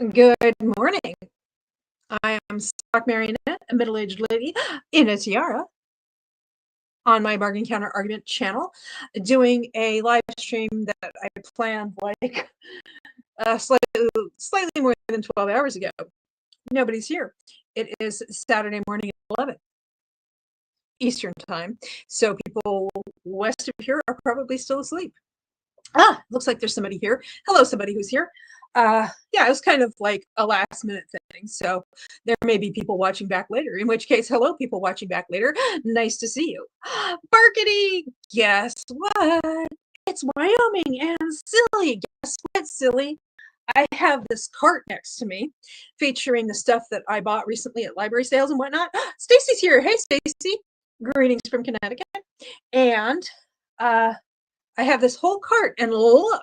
Good morning. I am Stock Marionette, a middle-aged lady in a tiara on my Bargain Counter Argument channel, doing a live stream that I planned like slightly more than 12 hours ago. Nobody's here. It is Saturday morning at 11 Eastern time, so people west of here are probably still asleep. Looks like there's somebody here. Hello, somebody who's here. Yeah, it was kind of like a last minute thing. So there may be people watching back later, in which case, hello, people watching back later. Nice to see you. Barkity, guess what? It's Wyoming and silly. Guess what, silly? I have this cart next to me featuring the stuff that I bought recently at library sales and whatnot. Stacy's here. Hey, Stacy. Greetings from Connecticut. And I have this whole cart, and look.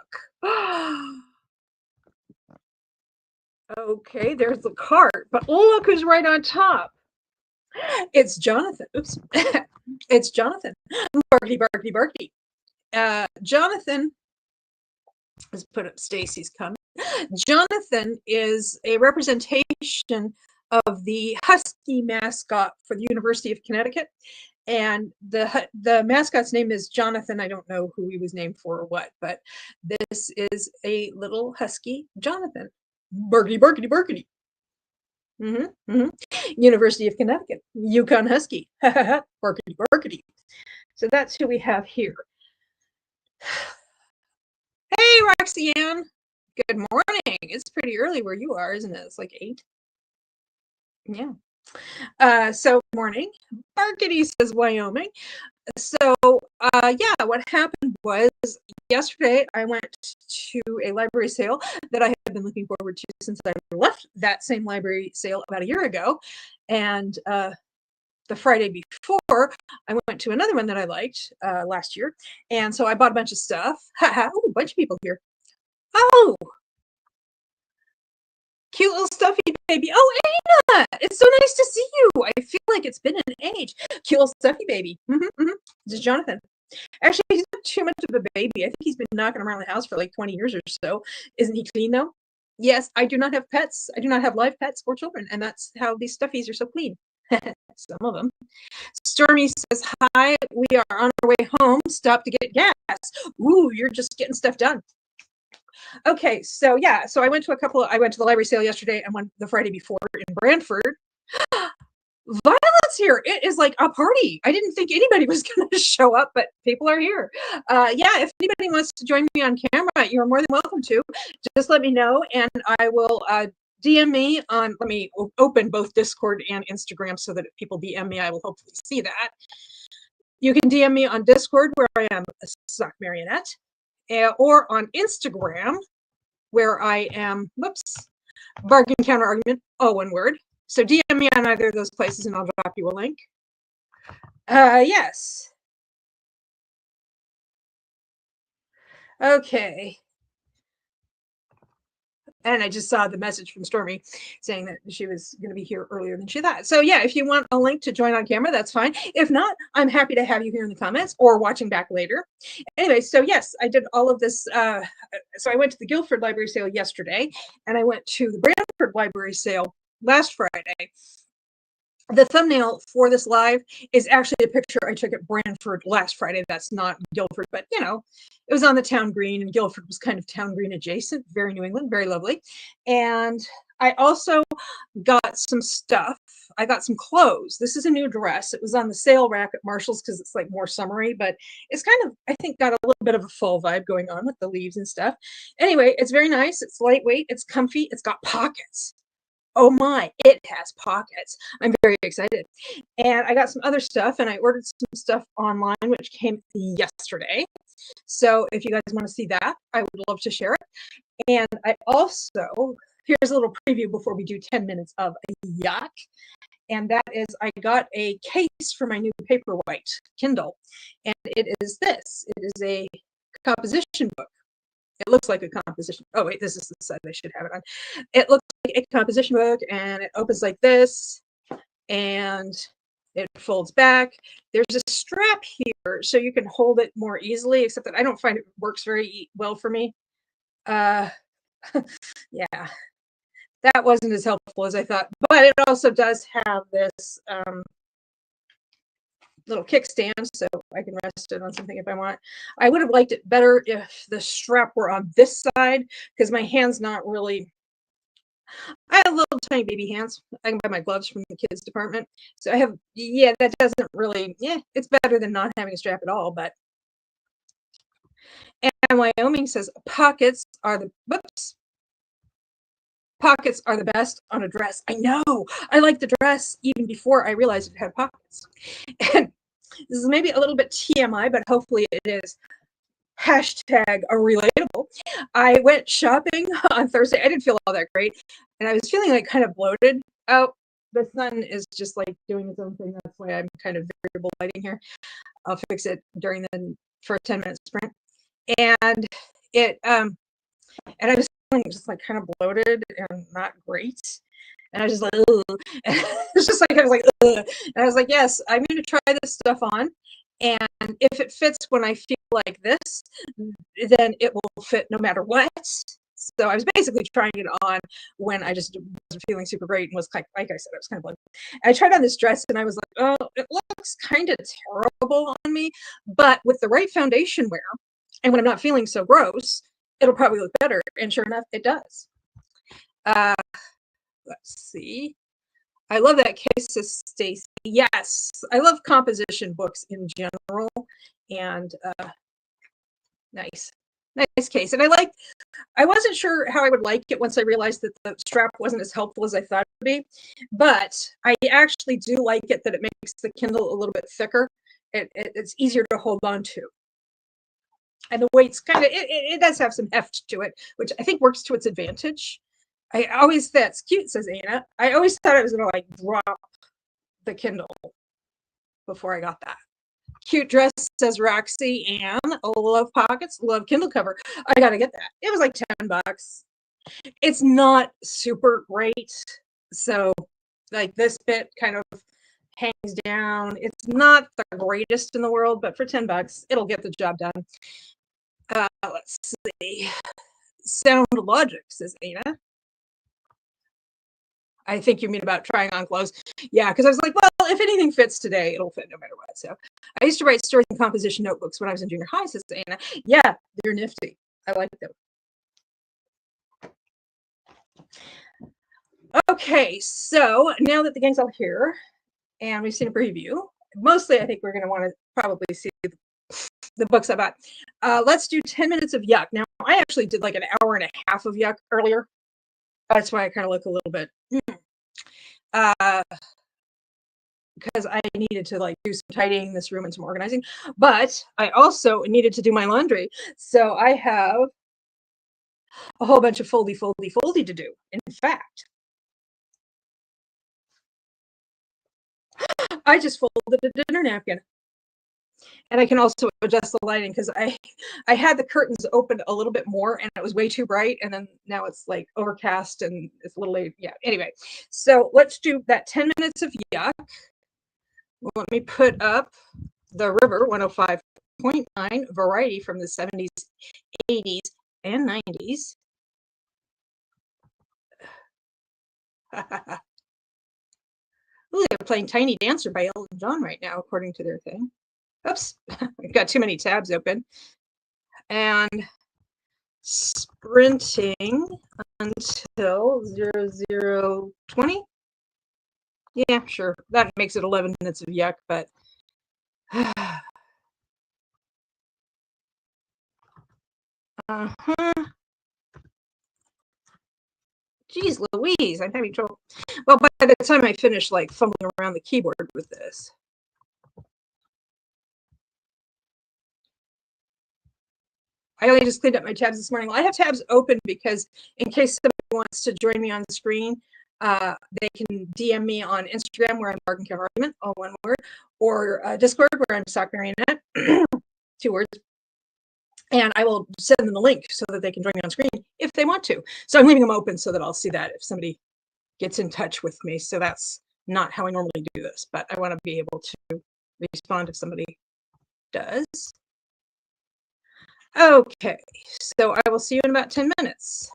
Okay, there's the cart, but look who's right on top. It's Jonathan. Oops. It's Jonathan. Barky, barky, barky. Jonathan, let's put up Stacy's comment. Jonathan is a representation of the Husky mascot for the University of Connecticut. And the mascot's name is Jonathan. I don't know who he was named for or what, but this is a little husky Jonathan. Barkity, barkity, barkity. University of Connecticut, Yukon Husky. Barkity, barkity. So that's who we have here. Hey, Roxanne. Good morning. It's pretty early where you are, isn't it? It's like 8. Yeah. So morning. Barkity says Wyoming. So yeah, what happened was yesterday I went to a library sale that I have been looking forward to since I left that same library sale about a year ago. And the Friday before, I went to another one that I liked last year. And so I bought a bunch of stuff. Oh, a bunch of people here. Oh, cute little stuffy baby. Oh, Anna, it's so nice to see you. I feel like it's been an age. Cute little stuffy baby. This is Jonathan. Actually, he's not too much of a baby. I think he's been knocking around the house for like 20 years or so. Isn't he clean though? Yes, I do not have pets. I do not have live pets or children, and that's how these stuffies are so clean. Some of them. Stormy says, hi, we are on our way home. Stop to get gas. Ooh, you're just getting stuff done. Okay, so yeah, so I went to the library sale yesterday and one the Friday before in Brantford. Violet's here. It is like a party. I didn't think anybody was going to show up, but people are here. Yeah, if anybody wants to join me on camera, you're more than welcome to. Just let me know, and I will DM me on. Let me open both Discord and Instagram so that if people DM me, I will hopefully see that. You can DM me on Discord, where I am a Stock Marionette, or on Instagram, where I am, Bargain Counter Argument, all one word. So DM me on either of those places and I'll drop you a link. Yes. Okay. And I just saw the message from Stormy saying that she was going to be here earlier than she thought. So yeah, if you want a link to join on camera, that's fine. If not, I'm happy to have you here in the comments or watching back later. Anyway, so yes, I did all of this. So I went to the Guilford Library sale yesterday, and I went to the Brantford Library sale last Friday. The thumbnail for this live is actually a picture I took at Brantford last Friday. That's not Guilford, but you know, it was on the town green, and Guilford was kind of town green adjacent. Very New England, very lovely. And I also got some stuff. I got some clothes. This is a new dress. It was on the sale rack at Marshall's because it's like more summery, but it's kind of, I think, got a little bit of a fall vibe going on with the leaves and stuff. Anyway, it's very nice. It's lightweight. It's comfy. It's got pockets. Oh my, it has pockets. I'm very excited. And I got some other stuff, and I ordered some stuff online, which came yesterday. So if you guys want to see that, I would love to share it. And I also, here's a little preview before we do 10 minutes of a yuck. And that is, I got a case for my new Paperwhite Kindle. And it is this. It is a composition book. It looks like a composition. Oh, wait, this is the side I should have it on. It looks like a composition book, and it opens like this, and it folds back. There's a strap here, so you can hold it more easily, except that I don't find it works very well for me. Yeah. that wasn't as helpful as I thought, but it also does have this little kickstand, so I can rest it on something if I want. I would have liked it better if the strap were on this side because my hand's not really. I have little tiny baby hands. I can buy my gloves from the kids department. So I have, yeah, that doesn't really, yeah, it's better than not having a strap at all. But, and Wyoming says pockets are the best on a dress. I know. I like the dress even before I realized it had pockets. And this is maybe a little bit TMI, but hopefully it is. Hashtag a relatable. I went shopping on Thursday. I didn't feel all that great, and I was feeling like kind of bloated. Oh, the sun is just like doing its own thing. That's why I'm kind of variable lighting here. I'll fix it during the for a 10-minute sprint. And it and I was feeling just like kind of bloated and not great. And I was just like, ugh. It's just like I was like, ugh. And I was like, yes, I'm going to try this stuff on, and if it fits when I feel like this, then it will fit no matter what. So I was basically trying it on when I just wasn't feeling super great and was like I said, I was kind of bloated. I tried on this dress and I was like, oh, it looks kind of terrible on me, but with the right foundation wear, and when I'm not feeling so gross, it'll probably look better. And sure enough, it does. Let's see. I love that case, says Stacy. Yes, I love composition books in general, and nice case. And I wasn't sure how I would like it once I realized that the strap wasn't as helpful as I thought it would be, but I actually do like it that it makes the Kindle a little bit thicker. It's easier to hold on to. And the weight's kind of, it does have some heft to it, which I think works to its advantage. That's cute, says Anna. I always thought I was going to like drop the Kindle before I got that. Cute dress, says Roxy. And love pockets, love Kindle cover. I got to get that. It was like $10. It's not super great. So like this bit kind of hangs down. It's not the greatest in the world, but for $10, it'll get the job done. Let's see. Sound logic, says Anna. I think you mean about trying on clothes. Yeah, because I was like, well, if anything fits today, it'll fit no matter what. So I used to write stories and composition notebooks when I was in junior high, says Anna. Yeah, they're nifty. I like them. Okay, so now that the gang's all here and we've seen a preview, mostly I think we're going to want to probably see the books I bought. Let's do 10 minutes of yuck. Now, I actually did like an hour and a half of yuck earlier. That's why I kind of look a little bit because I needed to like do some tidying in this room and some organizing, but I also needed to do my laundry. So I have a whole bunch of foldy to do. In fact, I just folded a dinner napkin. And I can also adjust the lighting because I had the curtains open a little bit more and it was way too bright. And then now it's like overcast and it's a little late. Yeah. Anyway, so let's do that 10 minutes of yuck. Let me put up the River 105.9 variety from the 70s, 80s, and 90s. Ooh, they're playing Tiny Dancer by Elton John right now, according to their thing. Oops, I've got too many tabs open. And sprinting until 0020. Yeah, sure. That makes it 11 minutes of yuck, but Geez Louise, I'm having trouble. Well, by the time I finish like fumbling around the keyboard with this. I only just cleaned up my tabs this morning. Well, I have tabs open because in case somebody wants to join me on the screen, they can DM me on Instagram where I'm Bargain Cover Argument, all one word, or Discord where I'm Sock Marionette, 2 words. And I will send them the link so that they can join me on screen if they want to. So I'm leaving them open so that I'll see that if somebody gets in touch with me. So that's not how I normally do this, but I want to be able to respond if somebody does. Okay, so I will see you in about 10 minutes.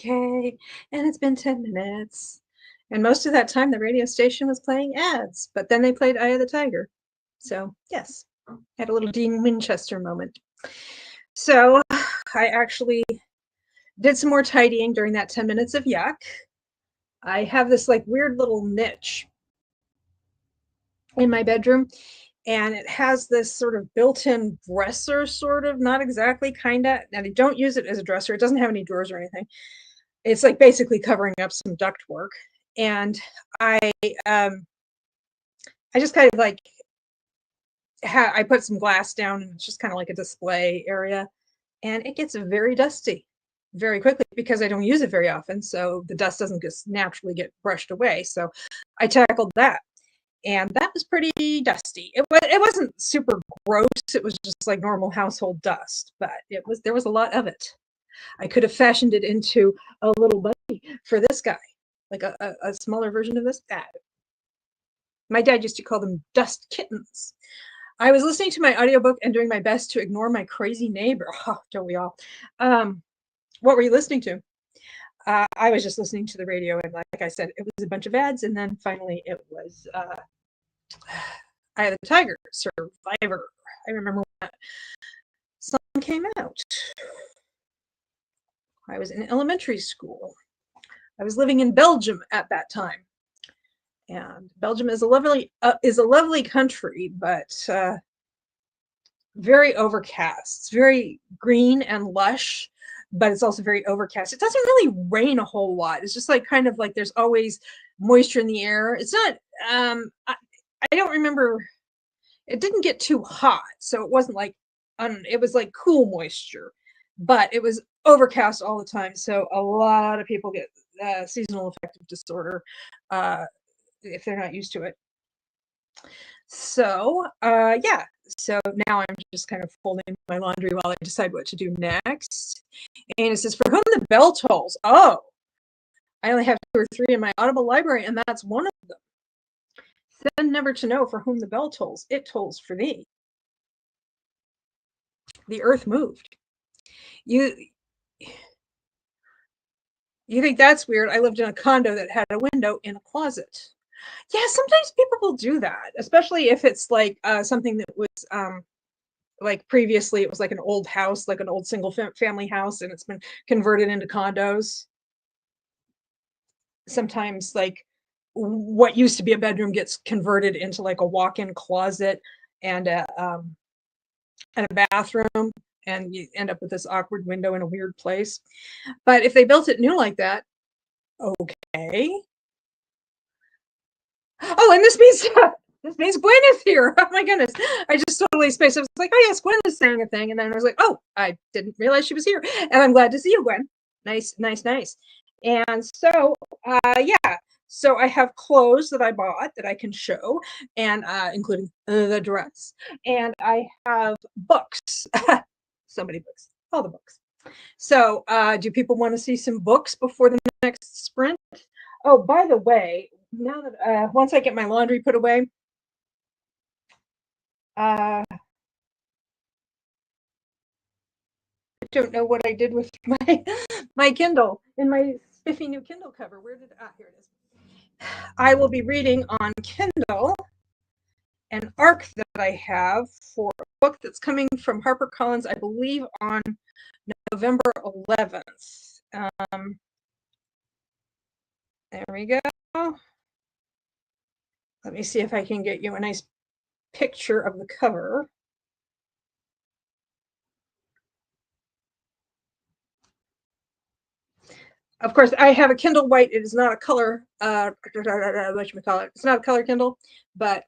okay, and it's been 10 minutes. And most of that time, the radio station was playing ads, but then they played Eye of the Tiger. So, yes, had a little Dean Winchester moment. So, I actually did some more tidying during that 10 minutes of yuck. I have this like weird little niche in my bedroom, and it has this sort of built-in dresser, sort of, not exactly, kind of. Now, they don't use it as a dresser. It doesn't have any drawers or anything. It's like basically covering up some duct work. And I um I just kind of like I put some glass down, and it's just kind of like a display area, and it gets very dusty very quickly because I don't use it very often, so the dust doesn't just naturally get brushed away. So I tackled that, and that was pretty dusty. It wasn't super gross. It was just like normal household dust, but there was a lot of it. I could have fashioned it into a little buddy for this guy, like a smaller version of this guy. My dad used to call them dust kittens. I was listening to my audiobook and doing my best to ignore my crazy neighbor. Oh, don't we all? What were you listening to? I was just listening to the radio, and like I said, it was a bunch of ads, and then finally it was Eye of the Tiger, Survivor. I remember when that song came out. I was in elementary school. I was living in Belgium at that time, and Belgium is a lovely country, but very overcast. It's very green and lush, but it's also very overcast. It doesn't really rain a whole lot. It's just like kind of like there's always moisture in the air. It's not. I don't remember. It didn't get too hot, so it wasn't like it was like cool moisture, but it was overcast all the time. So a lot of people get seasonal affective disorder if they're not used to it. So yeah, so now I'm just kind of folding my laundry while I decide what to do next. And it says, for whom the bell tolls. Oh, I only have 2 or 3 in my Audible library, and that's one of them. Then never to know for whom the bell tolls. It tolls for thee. The earth moved. You think that's weird? I lived in a condo that had a window in a closet. Yeah, sometimes people will do that, especially if it's like something that was like previously it was like an old house, like an old single family house, and it's been converted into condos. Sometimes like what used to be a bedroom gets converted into like a walk-in closet and a bathroom, and you end up with this awkward window in a weird place. But if they built it new like that, okay. Oh, and this means Gwen is here. Oh my goodness. I just totally spaced. I was like, oh yes, Gwen is saying a thing. And then I was like, oh, I didn't realize she was here. And I'm glad to see you, Gwen. Nice, nice, nice. And so yeah. So I have clothes that I bought that I can show, and including the dress. And I have books. So many books. All the books. So do people want to see some books before the next sprint? Oh, by the way, now that once I get my laundry put away, I don't know what I did with my Kindle in my spiffy new Kindle cover. Where did here it is. I will be reading on Kindle an arc that I have for a book that's coming from HarperCollins, I believe, on November 11th. There we go. Let me see if I can get you a nice picture of the cover. Of course, I have a Kindle White. It is not a color, whatchamacallit. It's not a color Kindle, but,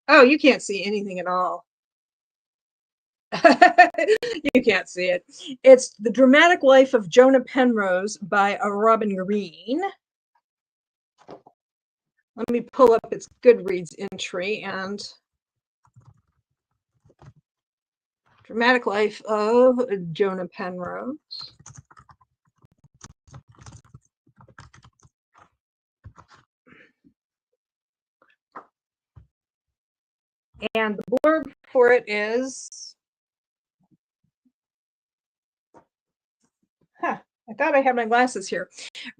oh, you can't see anything at all. You can't see it. It's The Dramatic Life of Jonah Penrose by Robin Green. Let me pull up its Goodreads entry, and Dramatic Life of Jonah Penrose. And the blurb for it is, I I thought I had my glasses here.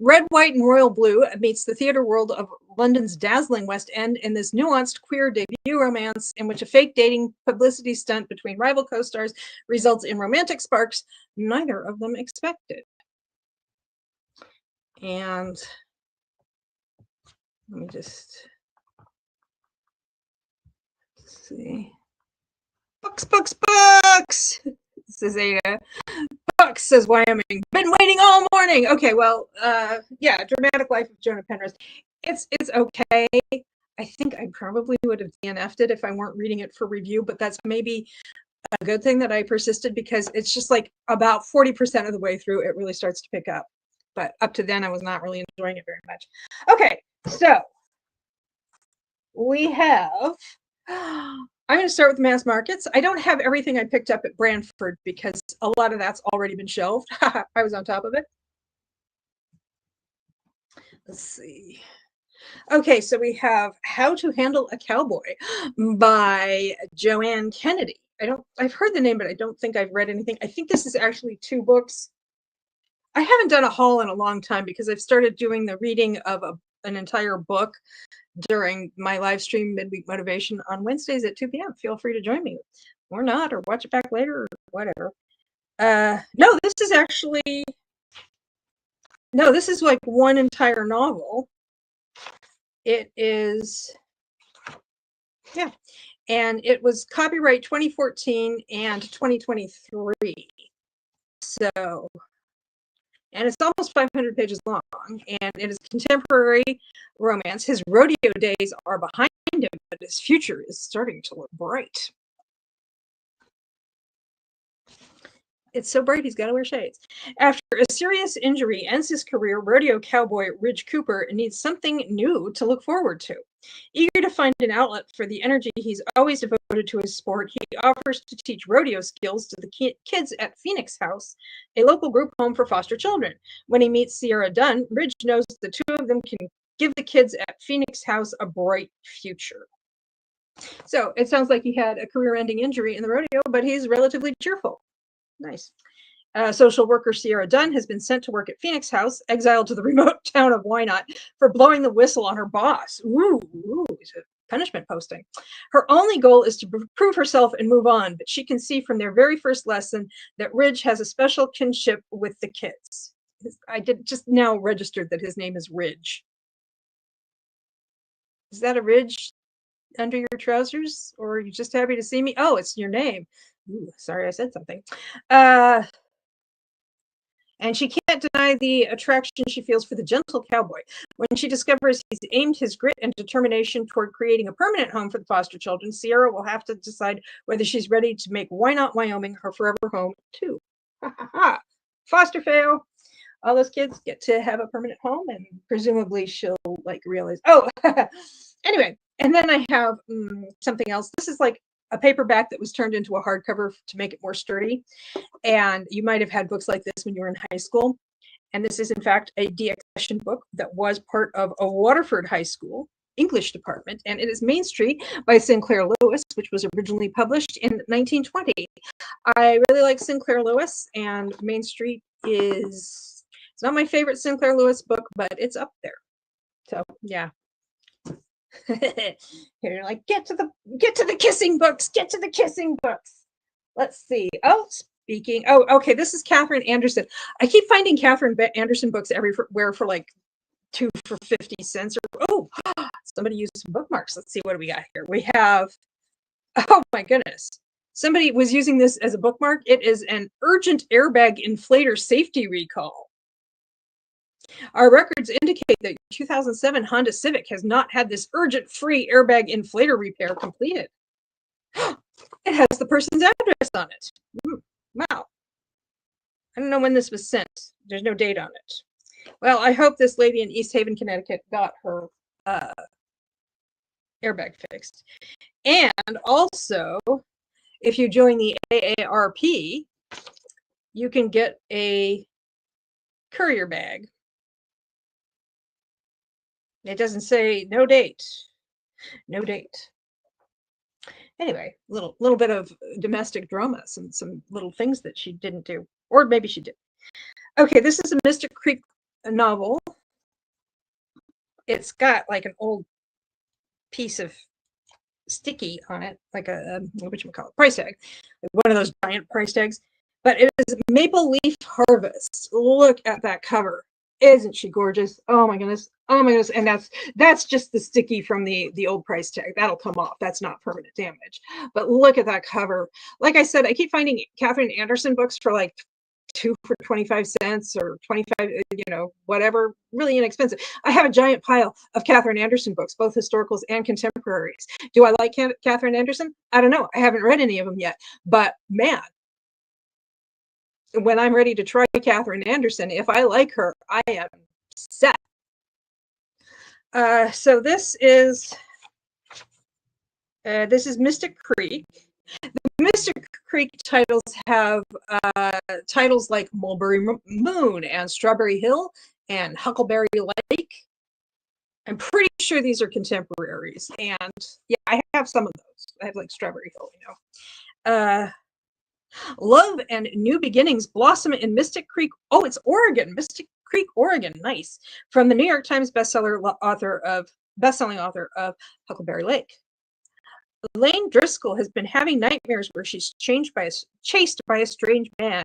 Red, White, and Royal Blue meets the theater world of London's dazzling West End in this nuanced queer debut romance in which a fake dating publicity stunt between rival co-stars results in romantic sparks neither of them expected. And let me just see. Books. This is Ada. Books, says Wyoming. Been waiting all morning. Okay, well, yeah, Dramatic Life of Jonah Penrose. It's okay. I think I probably would have DNF'd it if I weren't reading it for review, but that's maybe a good thing that I persisted because it's just like about 40% of the way through, it really starts to pick up. But up to then, I was not really enjoying it very much. Okay, so we have I'm going to start with mass markets. I don't have everything I picked up at Brantford because a lot of that's already been shelved. I was on top of it. Let's see. Okay, so we have How to Handle a Cowboy by Joanne Kennedy. I've heard the name, but I don't think I've read anything. I think this is actually 2 books. I haven't done a haul in a long time because I've started doing the reading of an entire book during my live stream Midweek Motivation on Wednesdays at 2 p.m. Feel free to join me or not, or watch it back later or whatever. No, this is like one entire novel. It is, yeah, and it was copyright 2014 and 2023. So, and it's almost 500 pages long, and it is contemporary romance. His rodeo days are behind him, but his future is starting to look bright. It's so bright he's got to wear shades. After a serious injury ends his career, rodeo cowboy Ridge Cooper needs something new to look forward to. Eager to find an outlet for the energy he's always devoted to his sport, he offers to teach rodeo skills to the kids at Phoenix House, a local group home for foster children. When he meets Sierra Dunn, Ridge knows the 2 of them can give the kids at Phoenix House a bright future. So it sounds like he had a career-ending injury in the rodeo, but he's relatively cheerful. Nice. Social worker Sierra Dunn has been sent to work at Phoenix House, exiled to the remote town of Wynot, for blowing the whistle on her boss. Ooh, it's a punishment posting. Her only goal is to prove herself and move on, but she can see from their very first lesson that Ridge has a special kinship with the kids. I did just now registered that his name is Ridge. Is that a ridge under your trousers, or are you just happy to see me? Oh, it's your name. Ooh, sorry, I said something. And she can't deny the attraction she feels for the gentle cowboy. When she discovers he's aimed his grit and determination toward creating a permanent home for the foster children, Sierra will have to decide whether she's ready to make Wynot, Wyoming her forever home, too. Foster fail. All those kids get to have a permanent home, and presumably she'll like realize, oh, anyway. And then I have something else. This is like a paperback that was turned into a hardcover to make it more sturdy. And you might have had books like this when you were in high school. And this is, in fact, a de-accession book that was part of a Waterford High School English department. And it is Main Street by Sinclair Lewis, which was originally published in 1920. I really like Sinclair Lewis, and Main Street it's not my favorite Sinclair Lewis book, but it's up there. So, yeah. You're like, get to the kissing books, get to the kissing books. Let's see. Oh, okay, this is Catherine Anderson. I keep finding Catherine Anderson books everywhere for like 2 for 50 cents. Oh, somebody used some bookmarks. Let's see, what do we got here? We have, oh my goodness. Somebody was using this as a bookmark. It is an urgent airbag inflator safety recall. Our records indicate that 2007 Honda Civic has not had this urgent free airbag inflator repair completed. It has the person's address on it. Wow. I don't know when this was sent. There's no date on it. Well, I hope this lady in East Haven, Connecticut got her airbag fixed. And also, if you join the AARP, you can get a courier bag. It doesn't say no date. No date. Anyway, little bit of domestic drama, some little things that she didn't do, or maybe she did. Okay, this is a Mystic Creek novel. It's got like an old piece of sticky on it, like a whatchamacallit, price tag, like one of those giant price tags. But it is Maple Leaf Harvest. Look at that cover. Isn't she gorgeous? Oh my goodness. Oh my goodness. And that's just the sticky from the old price tag. That'll come off. That's not permanent damage. But look at that cover. Like I said, I keep finding Catherine Anderson books for like 2 for 25 cents or 25, whatever, really inexpensive. I have a giant pile of Catherine Anderson books, both historicals and contemporaries. Do I like Catherine Anderson? I don't know. I haven't read any of them yet. But man, when I'm ready to try Catherine Anderson, if I like her, I am set. So this is Mystic Creek. The Mystic Creek titles have titles like Mulberry Moon and Strawberry Hill and Huckleberry Lake. I'm pretty sure these are contemporaries. And yeah, I have some of those. I have like Strawberry Hill, Love and New Beginnings blossom in Mystic Creek. Oh, it's Oregon. Mystic Creek, Oregon. Nice. From the New York Times bestselling author of Huckleberry Lake. Elaine Driscoll has been having nightmares where she's chased by a strange man.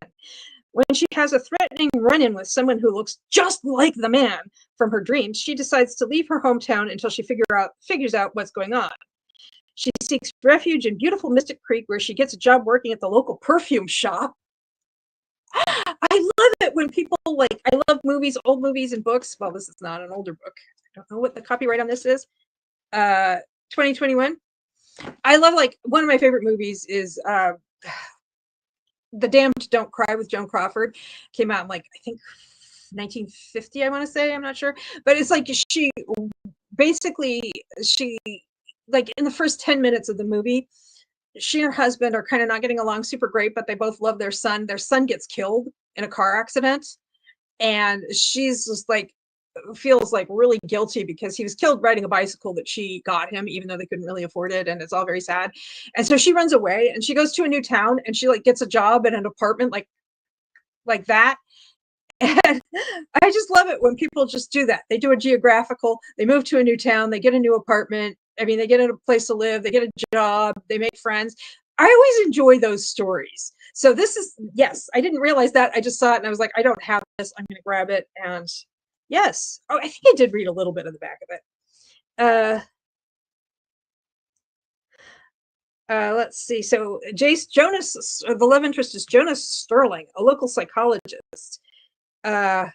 When she has a threatening run-in with someone who looks just like the man from her dreams, she decides to leave her hometown until she figures out what's going on. She seeks refuge in beautiful Mystic Creek, where she gets a job working at the local perfume shop. I love it when people I love movies, old movies and books. Well, this is not an older book. I don't know what the copyright on this is. 2021. I love, one of my favorite movies is The Damned Don't Cry with Joan Crawford. Came out in I think 1950, I want to say. I'm not sure. But it's she in the first 10 minutes of the movie, she and her husband are kind of not getting along super great, but they both love their son. Their son gets killed in a car accident. And she's just feels really guilty because he was killed riding a bicycle that she got him, even though they couldn't really afford it. And it's all very sad. And so she runs away and she goes to a new town and she gets a job in an apartment like that. And I just love it when people just do that. They do a geographical, they move to a new town, they get a new apartment. I mean, they get a place to live, they get a job, they make friends. I always enjoy those stories. So this is, yes, I didn't realize that. I just saw it and I was like, I don't have this. I'm going to grab it. And yes. Oh, I think I did read a little bit of the back of it. Let's see. So Jonas, the love interest is Jonas Sterling, a local psychologist. Oh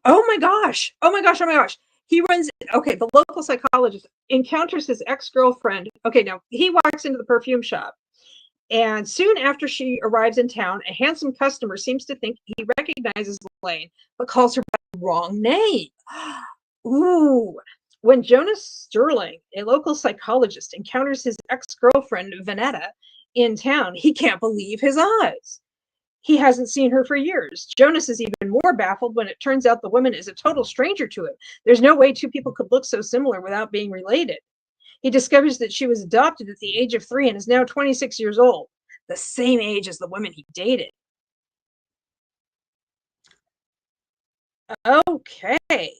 my gosh. Oh my gosh. Oh my gosh. He runs, okay, the local psychologist encounters his ex-girlfriend. Okay, now he walks into the perfume shop. And soon after she arrives in town, a handsome customer seems to think he recognizes Elaine, but calls her by the wrong name. Ooh. When Jonas Sterling, a local psychologist, encounters his ex-girlfriend, Vanetta, in town, he can't believe his eyes. He hasn't seen her for years. Jonas is even more baffled when it turns out the woman is a total stranger to him. There's no way two people could look so similar without being related. He discovers that she was adopted at the age of 3 and is now 26 years old, the same age as the woman he dated. Okay.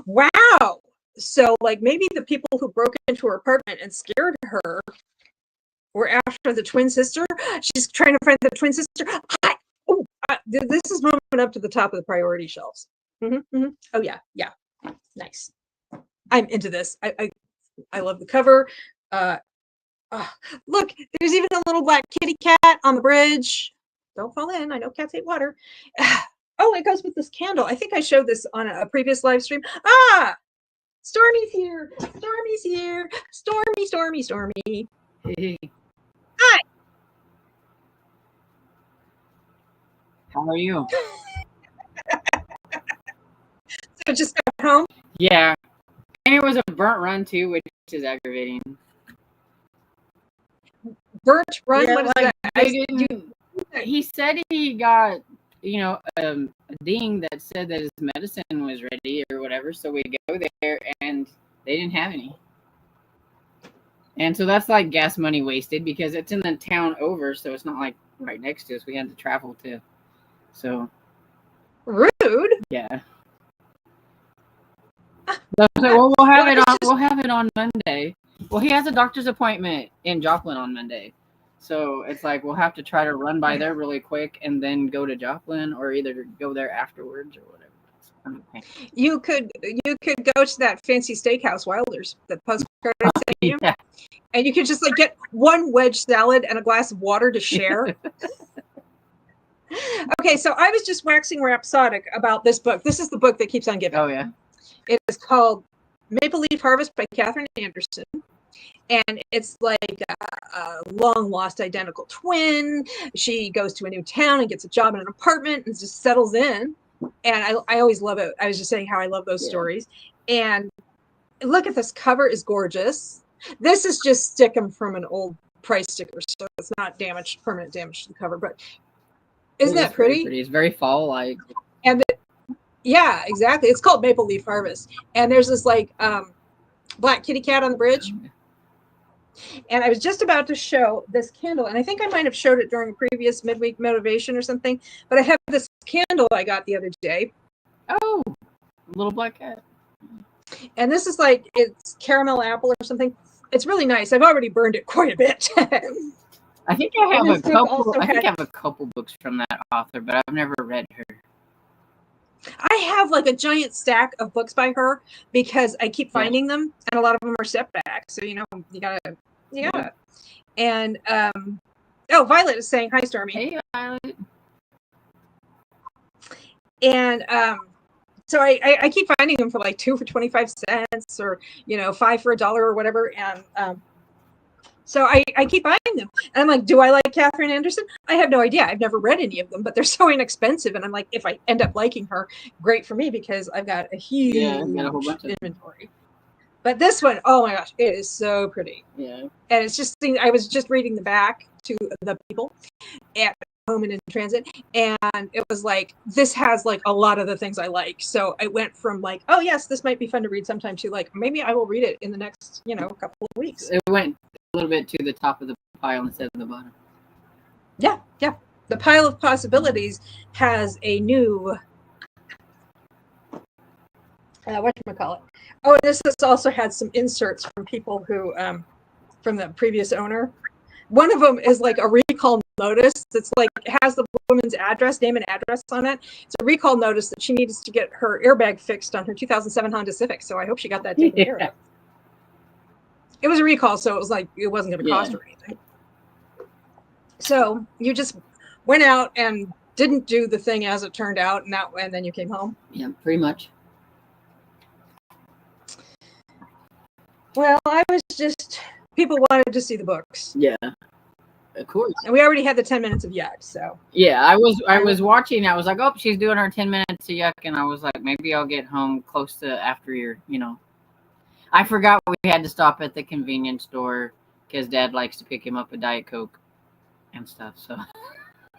Wow. So, maybe the people who broke into her apartment and scared her were after the twin sister. She's trying to find the twin sister. This is moving up to the top of the priority shelves. Oh, yeah. Yeah. Nice. I'm into this. I love the cover. Look, there's even a little black kitty cat on the bridge. Don't fall in. I know cats hate water. Oh, it goes with this candle. I think I showed this on a previous live stream. Stormy's here. Stormy's here. Stormy, Stormy, Stormy. Hi. How are you? So just got home? Yeah. And it was a burnt run too, which is aggravating. Burnt run? Yeah, what is that? He said he got, a ding that said that his medicine was ready or whatever. So we go there and they didn't have any. And so that's gas money wasted because it's in the town over. So it's not right next to us. We had to travel to. So rude. yeah. So we'll have it on. We'll have it on Monday. Well, he has a doctor's appointment in Joplin on Monday, so it's like we'll have to try to run by there really quick and then go to Joplin, or either go there afterwards or whatever. You could go to that fancy steakhouse, Wilder's, that postcard I sent you, and you could just like get one wedge salad and a glass of water to share. Okay, so I was just waxing rhapsodic about this book. This is the book that keeps on giving. Oh yeah. It is called Maple Leaf Harvest by Catherine Anderson. And it's like a long lost identical twin. She goes to a new town and gets a job in an apartment and just settles in. And I always love it. I was just saying how I love those stories. And look at this cover is gorgeous. This is just sticking from an old price sticker, so it's not damaged, permanent damage to the cover. But isn't that pretty? It's very fall-like. And yeah, exactly. It's called Maple Leaf Harvest. And there's this like black kitty cat on the bridge. And I was just about to show this candle, and I think I might have showed it during a previous midweek motivation or something, but I have this candle I got the other day. Oh, little black cat. And this is like, it's caramel apple or something. It's really nice. I've already burned it quite a bit. I think I have a couple. I think I have a couple books from that author, but I've never read her. I have like a giant stack of books by her because I keep finding them, and a lot of them are setbacks. So you gotta. And Violet is saying hi, Stormy. Hey, Violet. And so I keep finding them for like 2 for 25 cents, or 5 for $1 or whatever. And so I keep buying them, and I'm like, do I like Catherine Anderson? I have no idea. I've never read any of them, but they're so inexpensive. And I'm like, if I end up liking her, great for me, because I've got a huge inventory. But this one, oh my gosh, it is so pretty. Yeah. And it's just, I was just reading the back to the people at home and in transit, and it was like, this has like a lot of the things I like. So I went from like, oh yes, this might be fun to read sometime, to like, maybe I will read it in the next, couple of weeks. It went a little bit to the top of the pile instead of the bottom. Yeah. The pile of possibilities has a new whatchamacallit. Oh, and this has also had some inserts from people who from the previous owner. One of them is like a recall notice. It's like, it has the woman's name and address on it. It's a recall notice that she needs to get her airbag fixed on her 2007 Honda Civic. So I hope she got that taken care of. It was a recall, so it was like, it wasn't going to cost her anything. So you just went out and didn't do the thing as it turned out, and then you came home. Yeah, pretty much. Well, I was just, people wanted to see the books. Yeah, of course. And we already had the 10 minutes of Yuck, so. Yeah, I was watching. I was like, oh, she's doing her 10 minutes of Yuck, and I was like, maybe I'll get home close to after your, I forgot we had to stop at the convenience store because Dad likes to pick him up a Diet Coke and stuff, so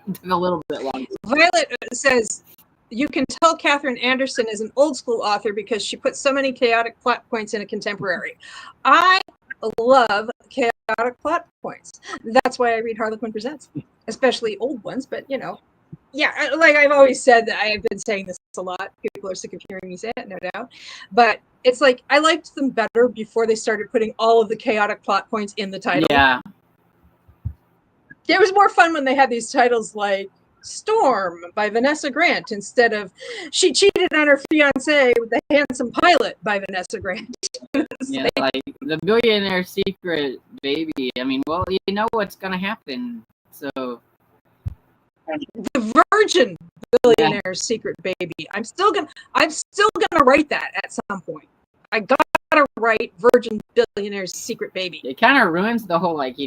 it took a little bit longer. Violet says, you can tell Catherine Anderson is an old school author because she puts so many chaotic plot points in a contemporary. I love chaotic plot points. That's why I read Harlequin Presents, especially old ones. But yeah, like I've always said, that I have been saying this a lot. People are sick of hearing me say it, no doubt. But it's like, I liked them better before they started putting all of the chaotic plot points in the title. Yeah. It was more fun when they had these titles like Storm by Vanessa Grant instead of She Cheated on Her Fiancé with the Handsome Pilot by Vanessa Grant. Yeah, like The Billionaire Secret Baby. I mean, well, you know what's going to happen. So The Virgin Billionaire Secret Baby. I'm still gonna write that at some point. I gotta write Virgin Billionaire's Secret Baby. It kind of ruins the whole, like,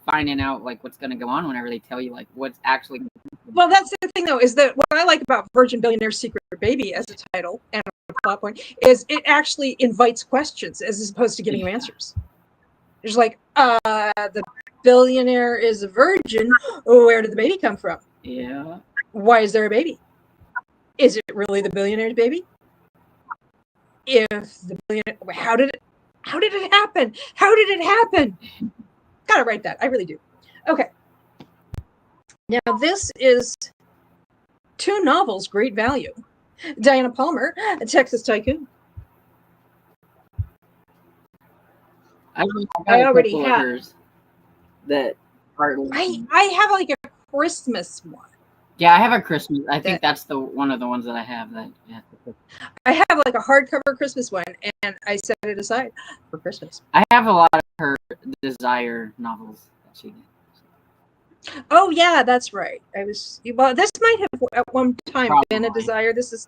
finding out like what's going to go on whenever they tell you like what's actually. Well, that's the thing though, is that what I like about Virgin Billionaire's Secret Baby as a title and a plot point is it actually invites questions as opposed to giving you answers. It's like, the billionaire is a virgin. Oh, where did the baby come from? Yeah. Why is there a baby? Is it really the billionaire's baby? If the billionaire, how did it happen? How did it happen? Gotta write that. I really do. Okay. Now this is 2 novels, great value. Diana Palmer, a Texas tycoon. I I already couple of have. hers that are. I have like a Christmas one. Yeah, I have a Christmas. I think that's one of the ones that I have. That I have like a hardcover Christmas one, and I set it aside for Christmas. I have a lot of her desire novels that she did. Oh yeah, that's right. This might have at one time Probably been a desire. This is,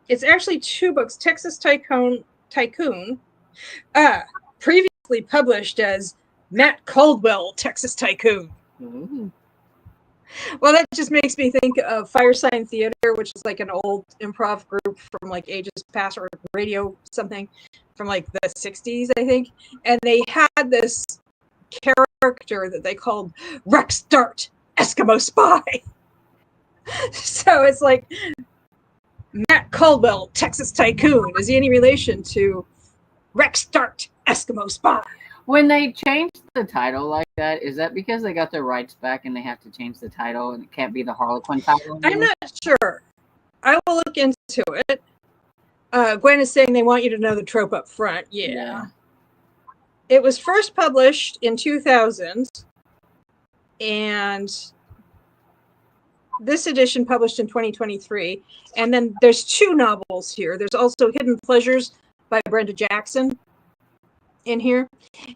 it's actually 2 books. Texas Tycoon, previously published as Matt Caldwell, Texas Tycoon. Ooh. Well, that just makes me think of Firesign Theater, which is like an old improv group from like ages past, or radio something from like the 60s, I think. And they had this character that they called Rex Dart, Eskimo Spy. So it's like Matt Caldwell, Texas Tycoon. Is he any relation to Rex Dart, Eskimo Spy? When they changed the title like that, is that because they got their rights back and they have to change the title and it can't be the Harlequin title anymore? I'm not sure. I will look into it. Gwen is saying they want you to know the trope up front. Yeah. It was first published in 2000, and this edition published in 2023. And then there's 2 novels here. There's also Hidden Pleasures by Brenda Jackson in here,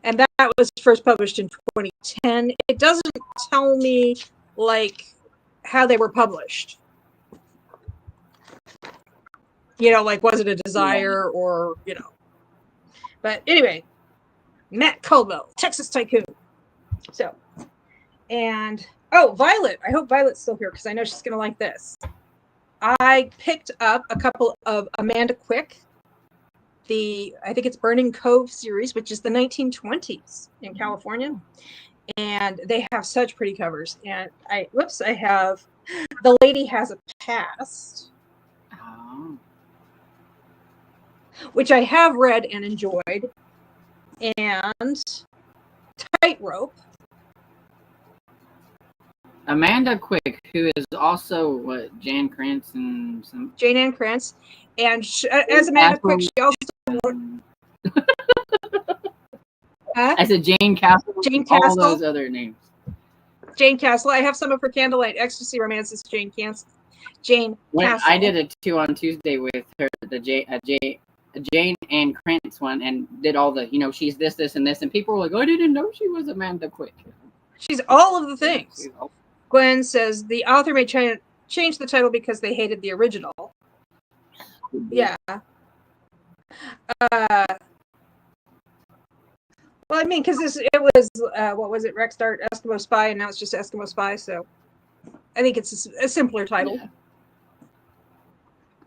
and that was first published in 2010. It doesn't tell me like how they were published. Like was it a desire or But anyway, Matt Caldwell, Texas Tycoon. So, and Violet. I hope Violet's still here because I know she's gonna like this. I picked up a couple of Amanda Quick. I think it's Burning Cove series, which is the 1920s in California. And they have such pretty covers. And I have The Lady Has a Past, which I have read and enjoyed. And Tightrope. Amanda Quick, who is also Jan Krantz and some Jane Ann Krantz. And as Amanda Quick, she also I said Jane Castle. Jane Castle. All those other names. Jane Castle. I have some of her Candlelight Ecstasy romances. Jane Castle. I did a 2 on Tuesday with her, the Jane Ann Krantz one, and did all the she's this, and this, and people were like, "Oh, I didn't know she was Amanda Quick." She's all of the things. Gwen says the author may change the title because they hated the original. Yeah. Well, I mean, because it was what was it, Rex Dart, Eskimo Spy, and now it's just Eskimo Spy. So I think it's a simpler title. Yeah.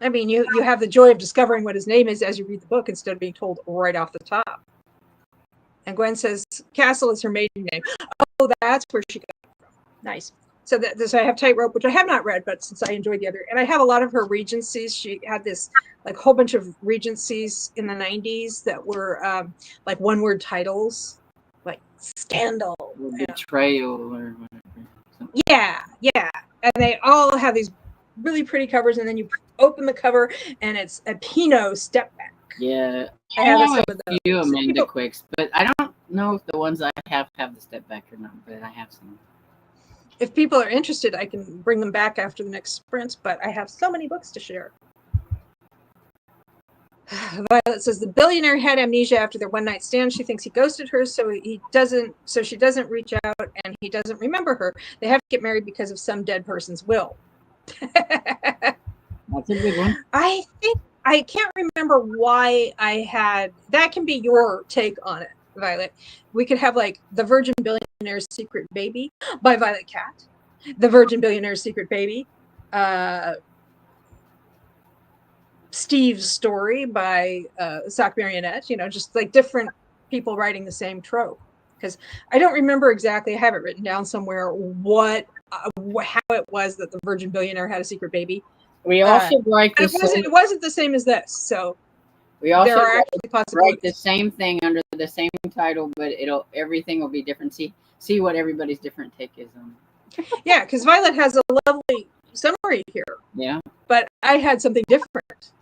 I mean, you have the joy of discovering what his name is as you read the book instead of being told right off the top. And Gwen says Castle is her maiden name. Oh, that's where she got it from. Nice. So I have Tightrope, which I have not read, but since I enjoyed the other, and I have a lot of her Regencies. She had this like whole bunch of Regencies in the 90s that were like one-word titles, like Scandal, Betrayal, or whatever. Yeah, and they all have these really pretty covers, and then you open the cover, and it's a Pinot step back. Yeah, I have a few Amanda Quicks, but I don't know if the ones I have the step back or not. But I have some. If people are interested, I can bring them back after the next sprint, but I have so many books to share. Violet says the billionaire had amnesia after their one-night stand. She thinks he ghosted her, so she doesn't reach out, and he doesn't remember her. They have to get married because of some dead person's will. That's a good one. I think I can't remember why I had that. Can be your take on it, Violet. We could have like The Virgin Billionaire's Secret Baby by Violet Cat, The Virgin Billionaire's Secret Baby, Steve's Story by Sock Marionette, just like different people writing the same trope. Because I don't remember exactly, I have it written down somewhere, how it was that the Virgin Billionaire had a secret baby. We all should write the same. It wasn't the same as this, so we all there should are actually possibilities. Write the same thing under the same title, but everything will be different. See what everybody's different take is on. Yeah, because Violet has a lovely summary here. Yeah. But I had something different.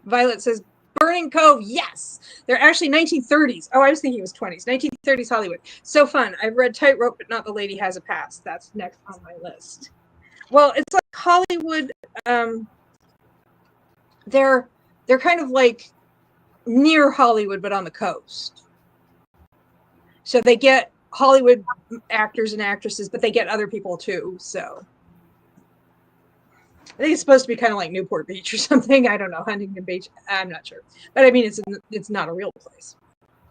Violet says, Burning Cove, yes. They're actually 1930s. Oh, I was thinking it was 20s. 1930s Hollywood. So fun. I've read Tightrope, but not The Lady Has a Past. That's next on my list. Well, it's like Hollywood. They're kind of like near Hollywood, but on the coast. So they get Hollywood actors and actresses, but they get other people too. So I think it's supposed to be kind of like Newport Beach or something. I don't know, Huntington Beach. I'm not sure, but I mean, it's not a real place,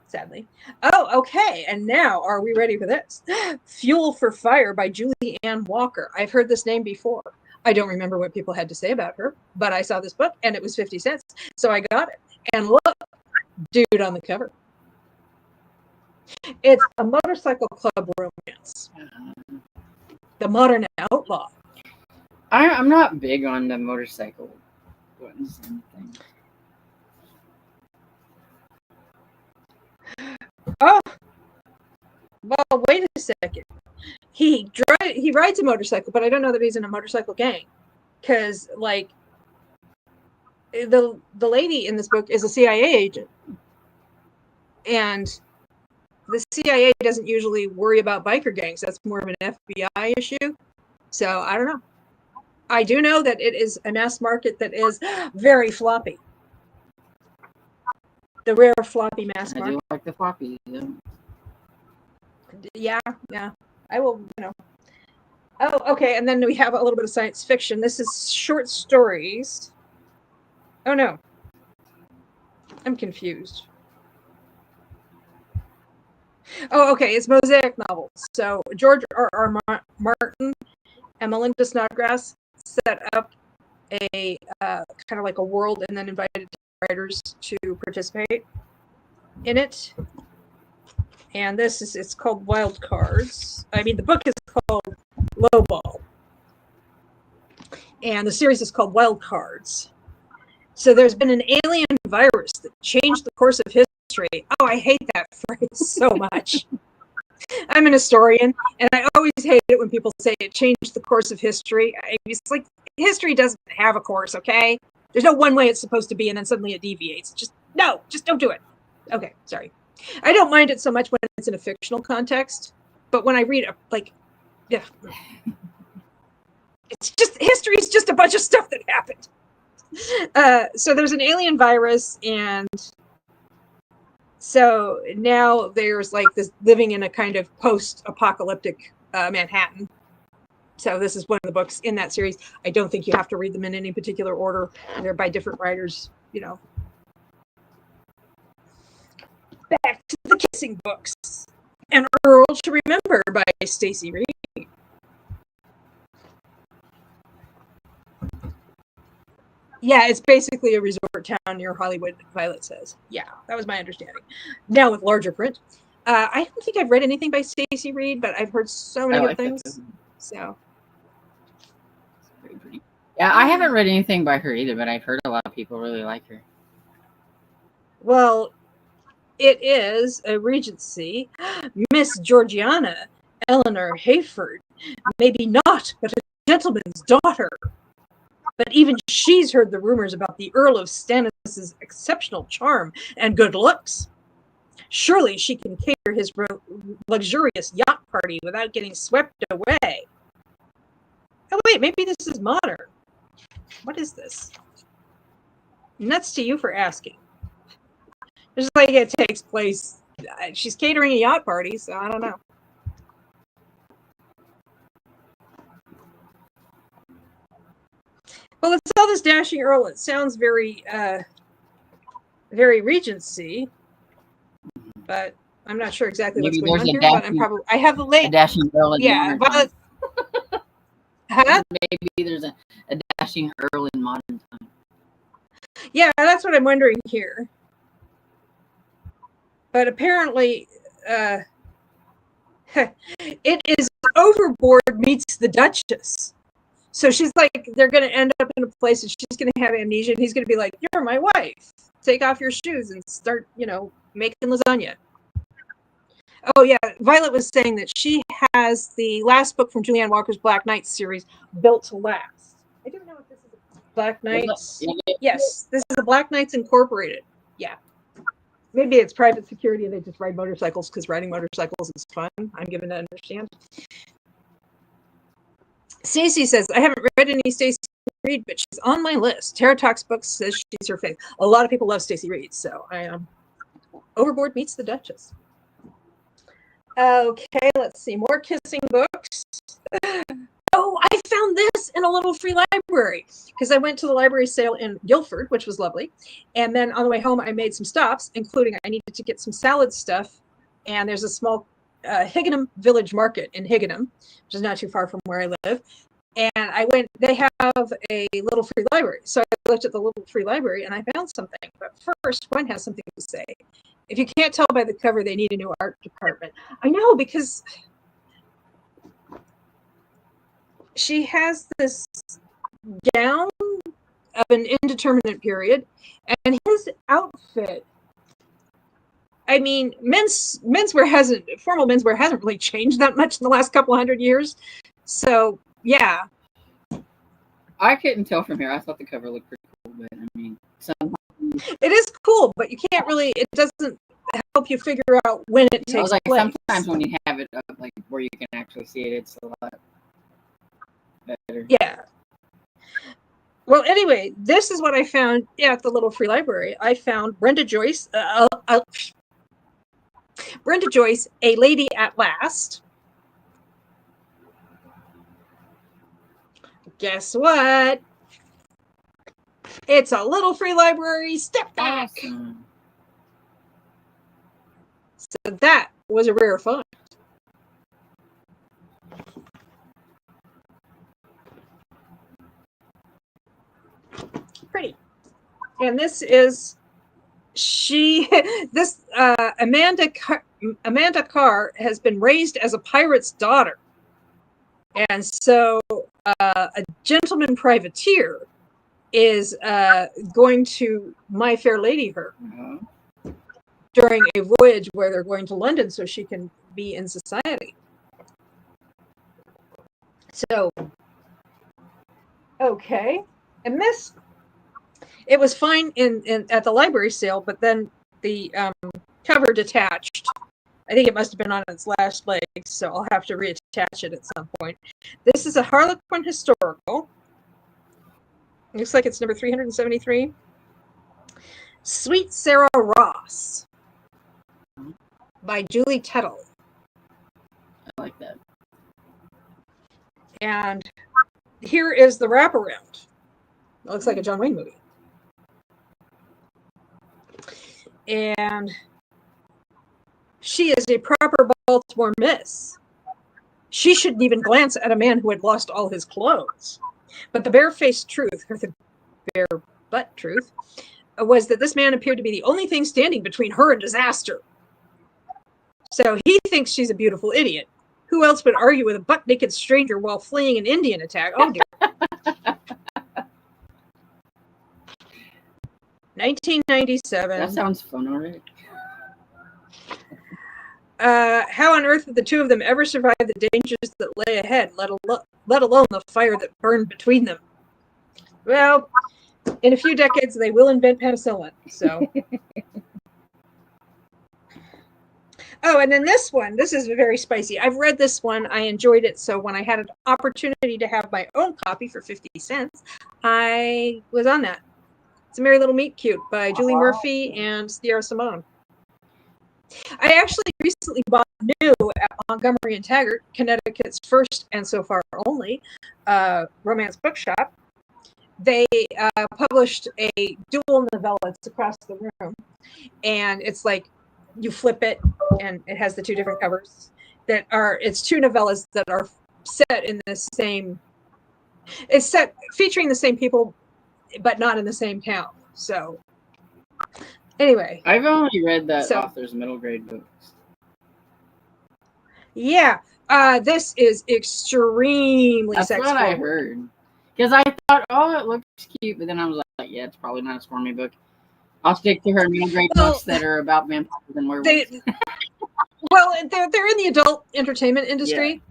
sadly. Oh, okay. And now, are we ready for this? Fuel for Fire by Julie Ann Walker. I've heard this name before. I don't remember what people had to say about her, but I saw this book and it was 50 cents, so I got it. And look, dude on the cover. It's a motorcycle club romance. The Modern Outlaw. I'm not big on the motorcycle ones and things. Oh, well, wait a second. He rides a motorcycle, but I don't know that he's in a motorcycle gang, because like the lady in this book is a CIA agent, and the CIA doesn't usually worry about biker gangs. That's more of an FBI issue. So I don't know. I do know that it is a mass market that is very floppy. The rare floppy mass market. I do like the floppy. Yeah. I will, Oh, okay. And then we have a little bit of science fiction. This is short stories. Oh, no. I'm confused. Oh, okay. It's mosaic novels. So George R. Martin and Melinda Snodgrass set up a kind of like a world and then invited writers to participate in it. And it's called Wild Cards. I mean, the book is called Lowball. And the series is called Wild Cards. So there's been an alien virus that changed the course of history. Oh, I hate that phrase so much. I'm an historian, and I always hate it when people say it changed the course of history. It's like history doesn't have a course, okay? There's no one way it's supposed to be, and then suddenly it deviates. Just don't do it. Okay, sorry. I don't mind it so much when it's in a fictional context, but when I read it's just history's just a bunch of stuff that happened. So there's an alien virus, and so now there's like this living in a kind of post-apocalyptic Manhattan. So this is one of the books in that series. I don't think you have to read them in any particular order. They're by different writers, Back to the kissing books. An Earl to Remember by Stacy Reed. Yeah, it's basically a resort town near Hollywood, Violet says. Yeah, that was my understanding. Now with larger print. I don't think I've read anything by Stacy Reed, but I've heard so many good things. So. Yeah, I haven't read anything by her either, but I've heard a lot of people really like her. Well, it is a Regency. Miss Georgiana Eleanor Hayford, maybe not, but a gentleman's daughter. But even she's heard the rumors about the Earl of Stannis's exceptional charm and good looks. Surely she can cater his luxurious yacht party without getting swept away. Oh, wait, maybe this is modern. What is this? Nuts to you for asking. Just like it takes place. She's catering a yacht party, so I don't know. Well, it's all this dashing Earl. It sounds very, very Regency, but I'm not sure exactly what's going on here. But I have the link. Dashing Earl. Yeah, Violet. Huh? Maybe there's a dashing Earl in modern time. Yeah, that's what I'm wondering here. But apparently, it is Overboard meets the Duchess. So she's like, they're going to end up in a place and she's going to have amnesia. And he's going to be like, you're my wife. Take off your shoes and start, making lasagna. Oh yeah, Violet was saying that she has the last book from Julianne Walker's Black Knights series, Built to Last. I don't know if this is a Black Knights. Yes, this is the Black Knights Incorporated. Yeah. Maybe it's private security and they just ride motorcycles because riding motorcycles is fun. I'm given to understand. Stacey says, I haven't read any Stacey Reid, but she's on my list. Tara Talks Books says she's her fave. A lot of people love Stacey Reid, so I am Overboard meets the Duchess. Okay, let's see. More kissing books. Oh, I found this in a little free library because I went to the library sale in Guilford, which was lovely. And then on the way home, I made some stops, including I needed to get some salad stuff. And there's a small Higginham Village Market in Higginham, which is not too far from where I live. And I went, they have a little free library. So I looked at the little free library and I found something. But first, Gwen has something to say. If you can't tell by the cover, they need a new art department. I know, because she has this gown of an indeterminate period, and his outfit, I mean, formal menswear hasn't really changed that much in the last couple 100 years. So, yeah. I couldn't tell from here. I thought the cover looked pretty cool, but I mean, sometimes it is cool, but you can't really, it doesn't help you figure out when it takes place. Sometimes when you have it up, like where you can actually see it, it's a lot better. Yeah. Well, anyway, this is what I found at the little free library. I found Brenda Joyce, A Lady at Last. Guess what? It's a little free library step back. Awesome. So that was a rare find. Pretty. And this is Amanda Carr has been raised as a pirate's daughter. And so a gentleman privateer is going to My Fair Lady her during a voyage where they're going to London so she can be in society. So, okay. And this, it was fine at the library sale, but then the cover detached. I think it must have been on its last legs, so I'll have to reattach it at some point. This is a Harlequin historical. Looks like it's number 373. Sweet Sarah Ross by Julie Tettle. I like that. And here is the wraparound. It looks like a John Wayne movie. And she is a proper Baltimore miss. She shouldn't even glance at a man who had lost all his clothes. But the bare-faced truth, or the bare-butt truth, was that this man appeared to be the only thing standing between her and disaster. So he thinks she's a beautiful idiot. Who else would argue with a butt-naked stranger while fleeing an Indian attack? Oh, dear. 1997. That sounds fun already. How on earth would the two of them ever survive the dangers that lay ahead, let alone the fire that burned between them? Well, in a few decades, they will invent penicillin. So. Oh, and then this is very spicy. I've read this one. I enjoyed it. So when I had an opportunity to have my own copy for 50 cents, I was on that. It's A Merry Little Meet Cute by Julie Murphy and Sierra Simone. I actually recently bought new at Montgomery and Taggart, Connecticut's first and so far only romance bookshop. They published a dual novella. It's across the room. And it's like you flip it and it has the two different covers it's two novellas that are set in the same, it's set featuring the same people, but not in the same town. So anyway. I've only read that author's middle grade books. Yeah. This is extremely That's sex what forward. I heard. Because I thought, oh, it looks cute, but then I was like, yeah, it's probably not a Stormy book. I'll stick to her middle grade books that are about vampires and werewolves. Well, they're in the adult entertainment industry,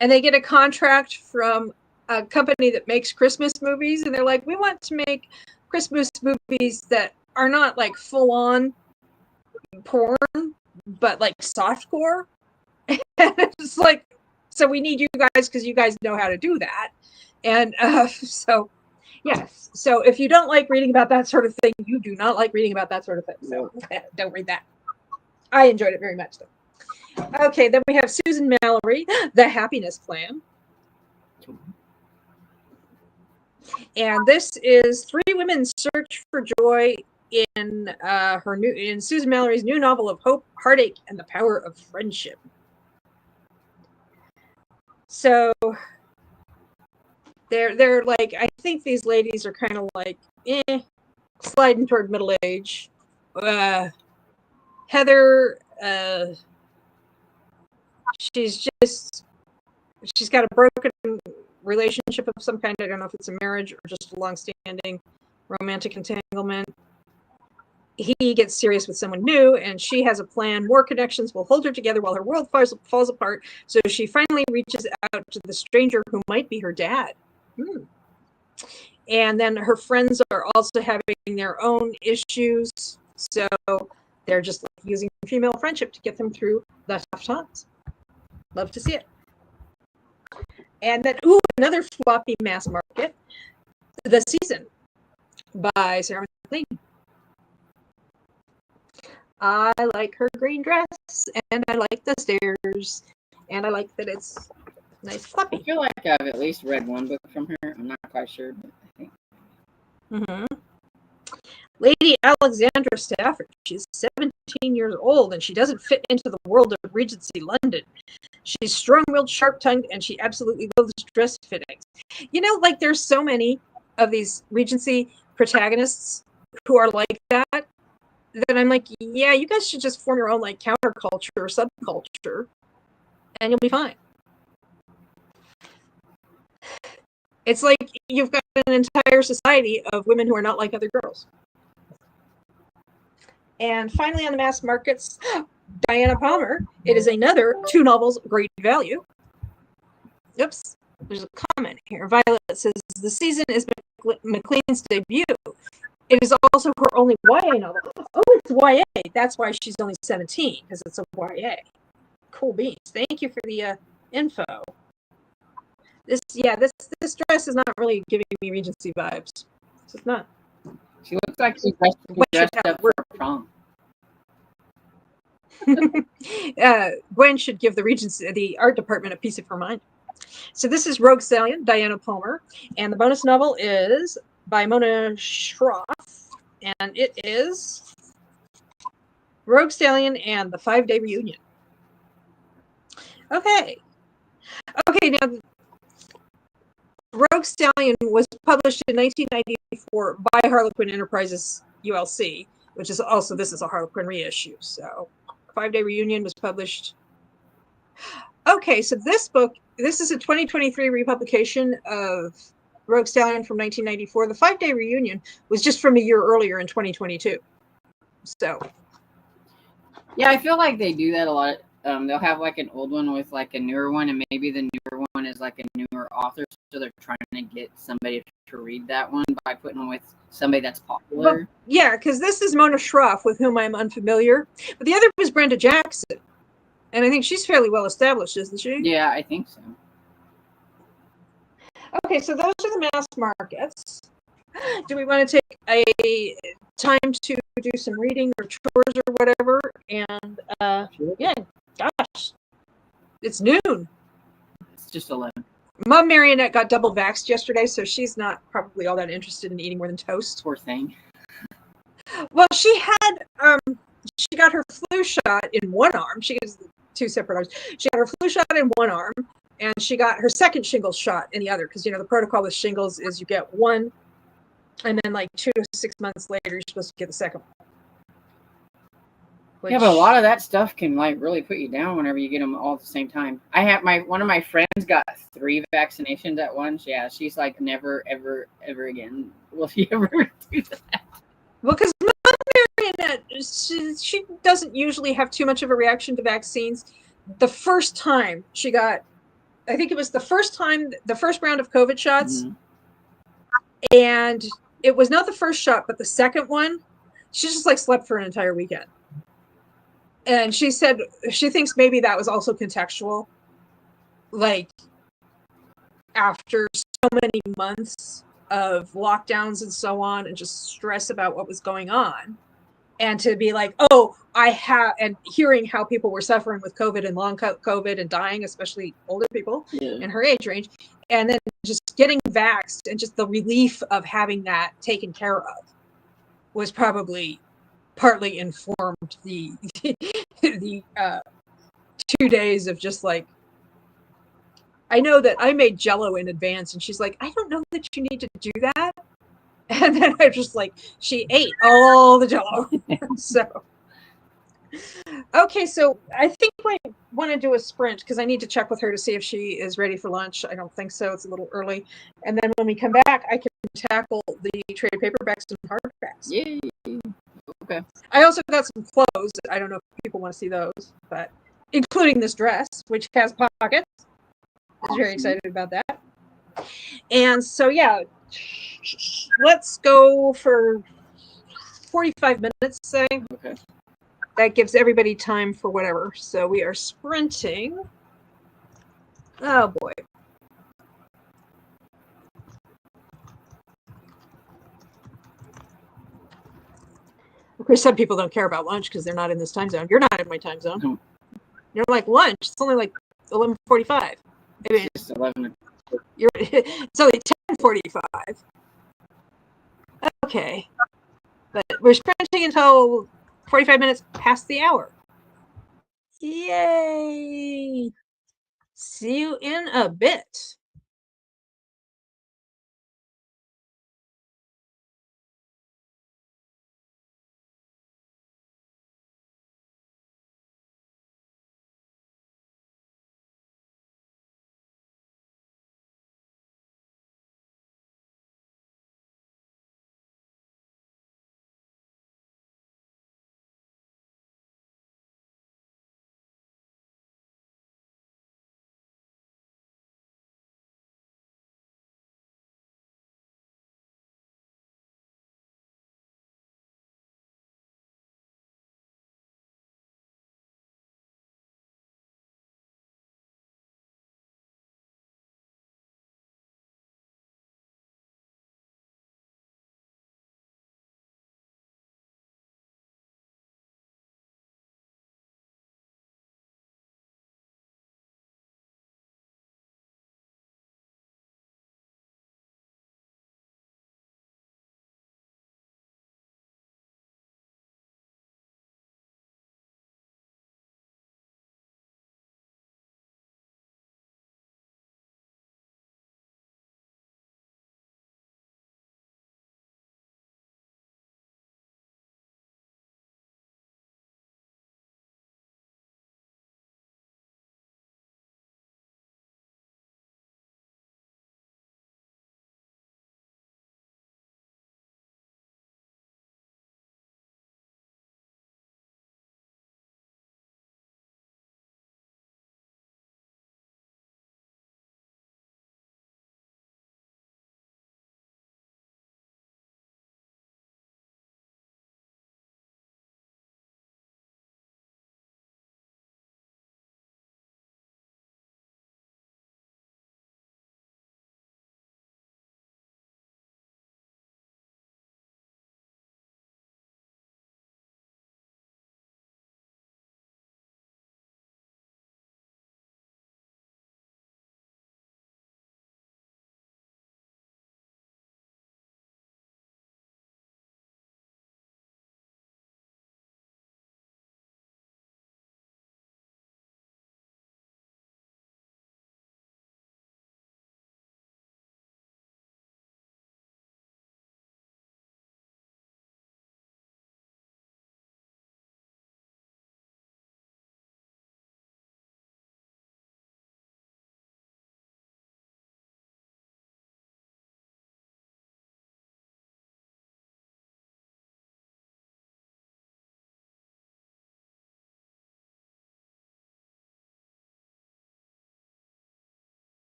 and they get a contract from a company that makes Christmas movies, and they're like, we want to make Christmas movies that are not like full on porn, but like softcore. And it's like, so we need you guys because you guys know how to do that. And so, yes. So if you don't like reading about that sort of thing, you do not like reading about that sort of thing. So don't read that. I enjoyed it very much, though. Okay, then we have Susan Mallory, The Happiness Plan. And this is three women's search for joy in Susan Mallory's new novel of hope, heartache, and the power of friendship. So they're like, I think these ladies are kind of like sliding toward middle age. Heather, she's got a broken relationship of some kind. I don't know if it's a marriage or just a long-standing romantic entanglement. He gets serious with someone new, and she has a plan. More connections will hold her together while her world falls apart. So she finally reaches out to the stranger who might be her dad. And then her friends are also having their own issues. So they're just like using female friendship to get them through the tough times. Love to see it. And then, another floppy mass market, The Season by Sarah McLean. I like her green dress, and I like the stairs, and I like that it's nice floppy. I feel like I've at least read one book from her. I'm not quite sure, but I think. Lady Alexandra Stafford. She's 17 years old, and she doesn't fit into the world of Regency London. She's strong-willed, sharp-tongued, and she absolutely loves dress fittings. You know, like there's so many of these Regency protagonists who are like that I'm like, yeah, you guys should just form your own like counterculture or subculture, and you'll be fine. It's like you've got an entire society of women who are not like other girls. And finally, on the mass markets, Diana Palmer. It is another 2 novels, great value. Oops, there's a comment here. Violet says, The Season is McLean's debut. It is also her only YA novel. Oh, it's YA. That's why she's only 17, because it's a YA. Cool beans. Thank you for the info. This dress is not really giving me Regency vibes. It's just not. She looks like she's dressed up for prom. Gwen should give the Regency, the art department, a piece of her mind. So this is Rogue Stallion, Diana Palmer, and the bonus novel is by Mona Schroff, and it is Rogue Stallion and the 5-Day Reunion. Okay, now Rogue Stallion was published in 1994 by Harlequin Enterprises ULC, which is also, this is a Harlequin reissue. So 5-Day Reunion was published. Okay, so this book, this is a 2023 republication of Rogue Stallion from 1994. The 5-Day Reunion was just from a year earlier in 2022. So. Yeah, I feel like they do that a lot. They'll have like an old one with like a newer one, and maybe the newer one is like a newer author, so they're trying to get somebody to read that one by putting them with somebody that's popular. Well, yeah, because this is Mona Schroff, with whom I'm unfamiliar, but the other was Brenda Jackson, and I think she's fairly well established, isn't she? Yeah, I think so. Okay, so those are the mass markets. Do we want to take a time to do some reading or chores or whatever? And yeah, gosh, it's noon. It's just 11. Mom Marionette got double vaxxed yesterday, so she's not probably all that interested in eating more than toast. Poor thing. Well, she got her flu shot in one arm. She has 2 separate arms. She got her flu shot in one arm, and she got her second shingles shot in the other, because, you know, the protocol with shingles is you get one, and then like 2 to 6 months later, you're supposed to get the second one. Yeah, but a lot of that stuff can like really put you down whenever you get them all at the same time. I have one of my friends got 3 vaccinations at once. Yeah, she's like, never, ever, ever again will she ever do that. Well, because Mom Marionette she doesn't usually have too much of a reaction to vaccines. The first time she got, I think it was the first round of COVID shots, and it was not the first shot, but the second one, she just like slept for an entire weekend. And she said she thinks maybe that was also contextual. Like, after so many months of lockdowns and so on, and just stress about what was going on, and to be like, oh, and hearing how people were suffering with COVID and long COVID and dying, especially older people in her age range, and then just getting vaxxed and just the relief of having that taken care of was probably partly informed the 2 days of just like, I know that I made Jell-O in advance, and she's like, I don't know that you need to do that. And then I just like, she ate all the Jell-O. So, okay, so I think I want to do a sprint because I need to check with her to see if she is ready for lunch. I don't think so. It's a little early. And then when we come back, I can tackle the trade paperbacks and hardbacks. Yay. Okay. I also got some clothes. I don't know if people want to see those, but including this dress, which has pockets. I was very excited about that. And so, yeah, let's go for 45 minutes, say. Okay. That gives everybody time for whatever. So we are sprinting. Oh, boy. Of course, some people don't care about lunch because they're not in this time zone. You're not in my time zone. No. You're like, lunch, it's only like 11:45. I mean, It's 11. it's only 10:45. Okay. But we're sprinting until 45 minutes past the hour. Yay! See you in a bit.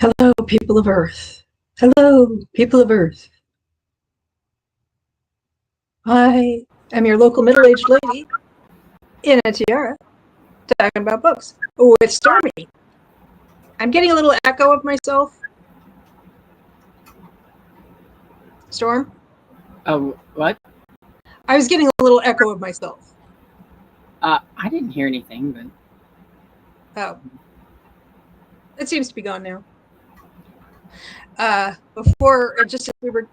Hello, people of Earth. Hello, people of Earth. I am your local middle-aged lady in a tiara talking about books with Stormy. I'm getting a little echo of myself. Storm? Oh, what? I was getting a little echo of myself. I didn't hear anything, but Oh. It seems to be gone now. Before, just as we were,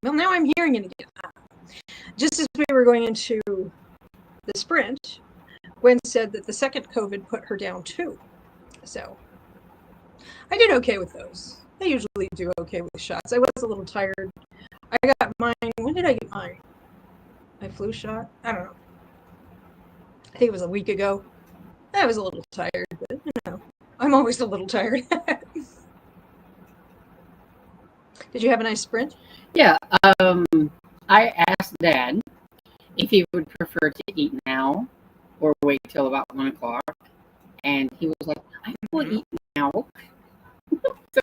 well, now I'm hearing it again. Just as we were going into the sprint, Gwen said that the second COVID put her down too. So I did okay with those. I usually do okay with shots. I was a little tired. I got mine. When did I get mine? My flu shot? I don't know. I think it was a week ago. I was a little tired, but I'm always a little tired. Did you have a nice sprint? yeah. I asked Dad if he would prefer to eat now or wait till about 1 o'clock, and he was like, "I will eat now."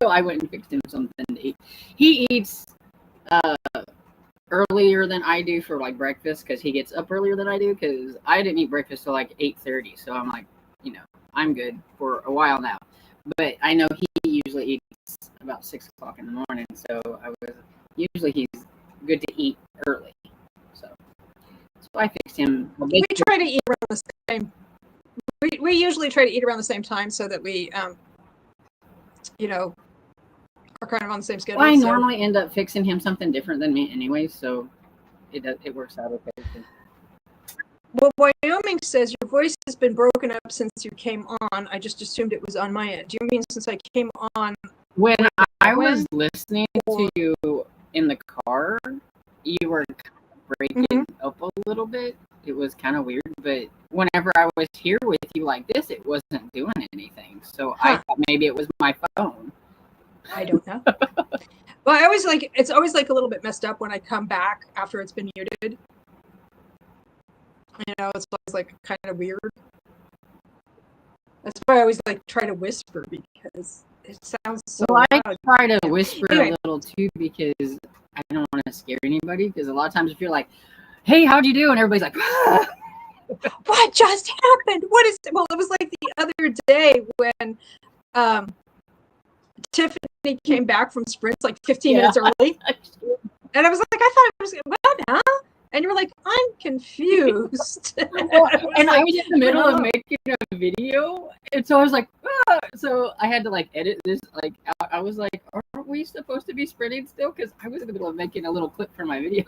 So I went and fixed him something to eat. He eats earlier than I do for like breakfast because he gets up earlier than I do because I didn't eat breakfast till like 8:30. So I'm like, I'm good for a while now. But I know he usually eats about 6 o'clock in the morning. So usually he's good to eat early. So I fixed him. We try to eat around the same. We usually try to eat around the same time so that we, are kind of on the same schedule. Well, I normally end up fixing him something different than me anyway, so it works out okay. Well, Wyoming says your voice has been broken up since you came on. I just assumed it was on my end. Do you mean since I came on? When I was listening to you in the car, you were breaking up a little bit. It was kind of weird, but whenever I was here with you like this, it wasn't doing anything. So I thought maybe it was my phone. I don't know. Well, it's always like a little bit messed up when I come back after it's been muted. It's always like kind of weird. That's why I always like try to whisper because it sounds so loud. I try to whisper a little too because I don't want to scare anybody. Because a lot of times if you're like, "Hey, how'd you do?" and everybody's like, "Ah!" What just happened? What is? Well, it was like the other day when Tiffany came back from sprints like 15 minutes early, and I was like, I thought it was what, huh? And you were like, I'm confused. I was in the middle of making a video, and so I was like, ah! So I had to like edit this. Like I was like, aren't we supposed to be sprinting still? Because I was in the middle of making a little clip for my video.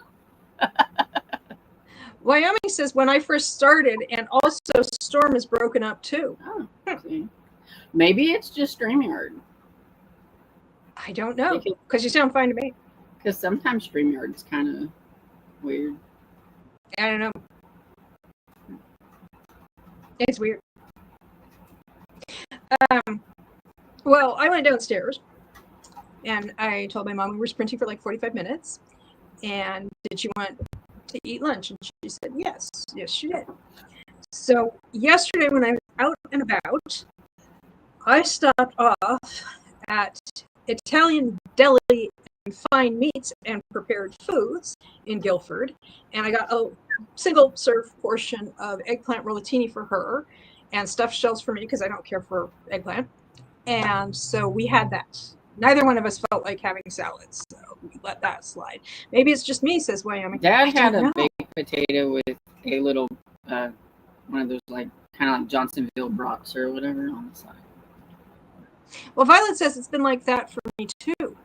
Wyoming says when I first started, and also Storm is broken up too. Oh, maybe it's just StreamYard. I don't know because you sound fine to me. Because sometimes StreamYard is kind of weird. I don't know. It's weird. Well, I went downstairs and I told my mom we were sprinting for like 45 minutes. And did she want to eat lunch? And she said yes. Yes, she did. So yesterday when I was out and about, I stopped off at Italian Deli and Fine Meats and Prepared Foods in Guilford, and I got a single serve portion of eggplant rollatini for her and stuffed shells for me because I don't care for eggplant. And so we had that. Neither one of us felt like having salads, so we let that slide. Maybe it's just me, says Wyoming. Dad had a baked potato with a little, one of those like kind of like Johnsonville brats or whatever on the side. Well, Violet says it's been like that for me too.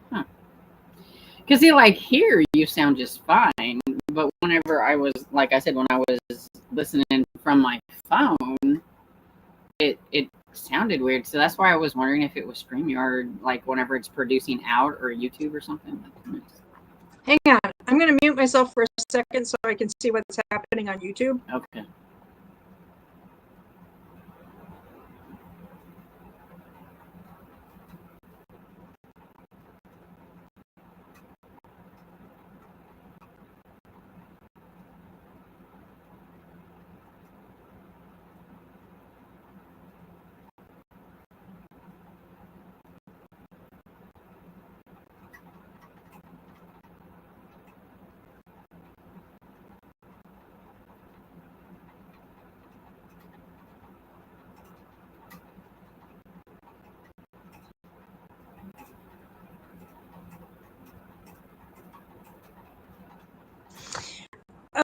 Because here you sound just fine, but whenever I was, like I said, when I was listening from my phone, it sounded weird. So that's why I was wondering if it was StreamYard, like whenever it's producing out, or YouTube or something. Hang on, I'm going to mute myself for a second so I can see what's happening on YouTube. Okay.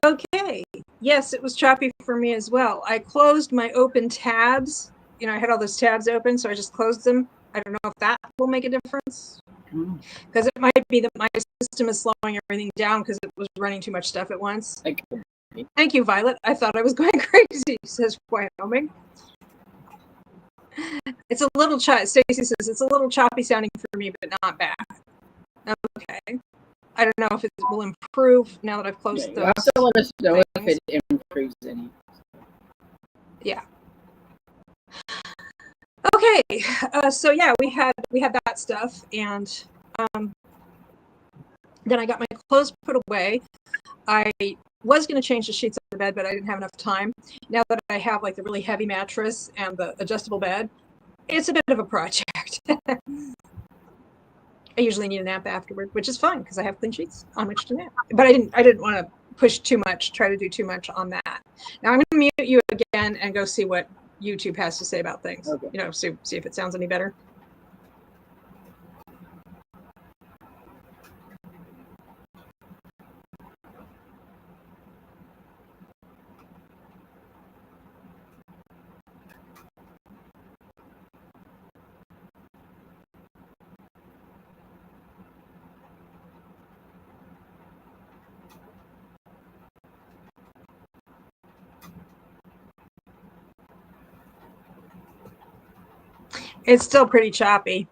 Okay. Yes, it was choppy for me as well. I closed my open tabs. I had all those tabs open, so I just closed them. I don't know if that will make a difference. Because it might be that my system is slowing everything down because it was running too much stuff at once. Thank you, Violet. I thought I was going crazy, says Wyoming. It's a little choppy. Stacy says it's a little choppy sounding for me, but not bad. Okay. I don't know if it will improve now that I've closed those. So let us know if it improves any. Yeah. Okay. So yeah, we had that stuff, and then I got my clothes put away. I was going to change the sheets on the bed, but I didn't have enough time. Now that I have like the really heavy mattress and the adjustable bed, it's a bit of a project. I usually need a nap afterward, which is fine because I have clean sheets on which to nap. But I didn't want to push too much, try to do too much on that. Now I'm going to mute you again and go see what YouTube has to say about things. Okay. See if it sounds any better. It's still pretty choppy.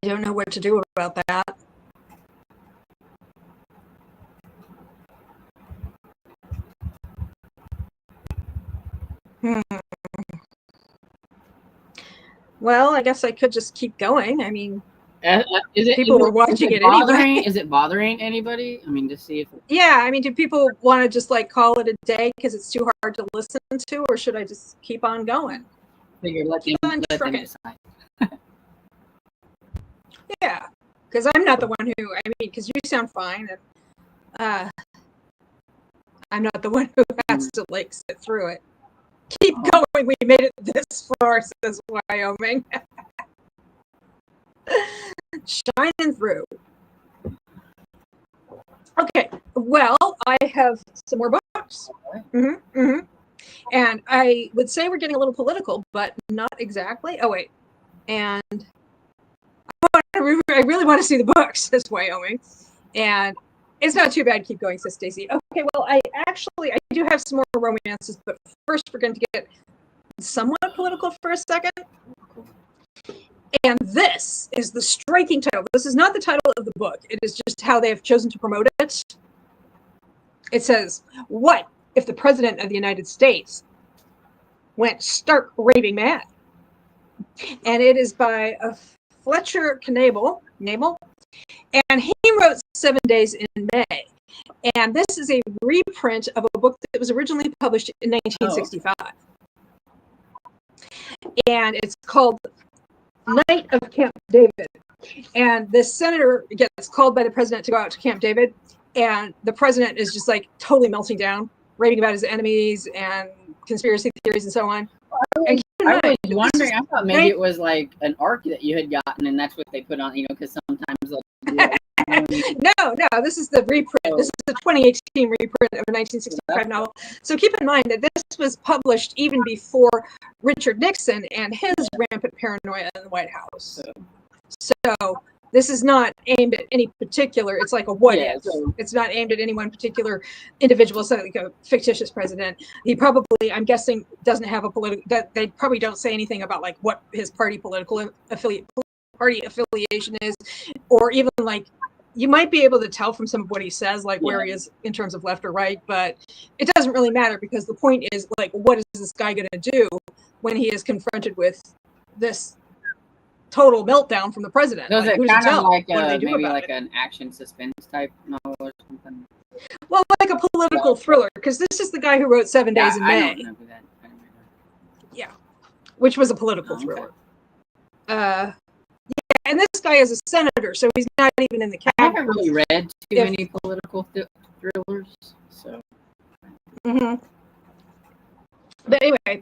I don't know what to do about that. Well, I guess I could just keep going. I mean, people were watching it anyway. Is it bothering anybody? I mean, to see if. Yeah, I mean, do people want to just like call it a day because it's too hard to listen to, or should I just keep on going? Let them decide. Yeah, because I'm not the one who. I mean, because you sound fine, and I'm not the one who has to like sit through it. Keep going. We made it this far, says Wyoming. Shining through. Okay, well, I have some more books. And I would say we're getting a little political, but not exactly. Oh, wait. And I really want to see the books, says Wyoming. And it's not too bad. Keep going, says Stacy. Okay, well, I do have some more romances, but first we're going to get somewhat political for a second. And this is the striking title. This is not the title of the book. It is just how they have chosen to promote it. It says, "What if the President of the United States went stark raving mad?" And it is by Fletcher Knable. And he wrote 7 Days in May. And this is a reprint of a book that was originally published in 1965. And it's called Night of Camp David. And this senator gets called by the president to go out to Camp David. And the president is just like totally melting down, raving about his enemies and conspiracy theories and so on. I was wondering, I thought maybe it was like an arc that you had gotten, and that's what they put on, because sometimes No, this is the reprint. This is the 2018 reprint of a 1965 novel. So keep in mind that this was published even before Richard Nixon and his rampant paranoia in the White House. So this is not aimed at any particular, it's like a what if. It's not aimed at any one particular individual, so like a fictitious president. He probably, I'm guessing, doesn't have a political, that they probably don't say anything about like what his party affiliation is, or even like, you might be able to tell from some of what he says, like where he is in terms of left or right, but it doesn't really matter because the point is like, what is this guy going to do when he is confronted with this total meltdown from the president? Does it kind of like maybe like an action suspense type novel or something? Well, like a political thriller, because this is the guy who wrote 7 Days in May. Yeah, which was a political thriller. Yeah, and this guy is a senator, so he's not even in the cabinet. I haven't really read too many political thrillers, so. But anyway,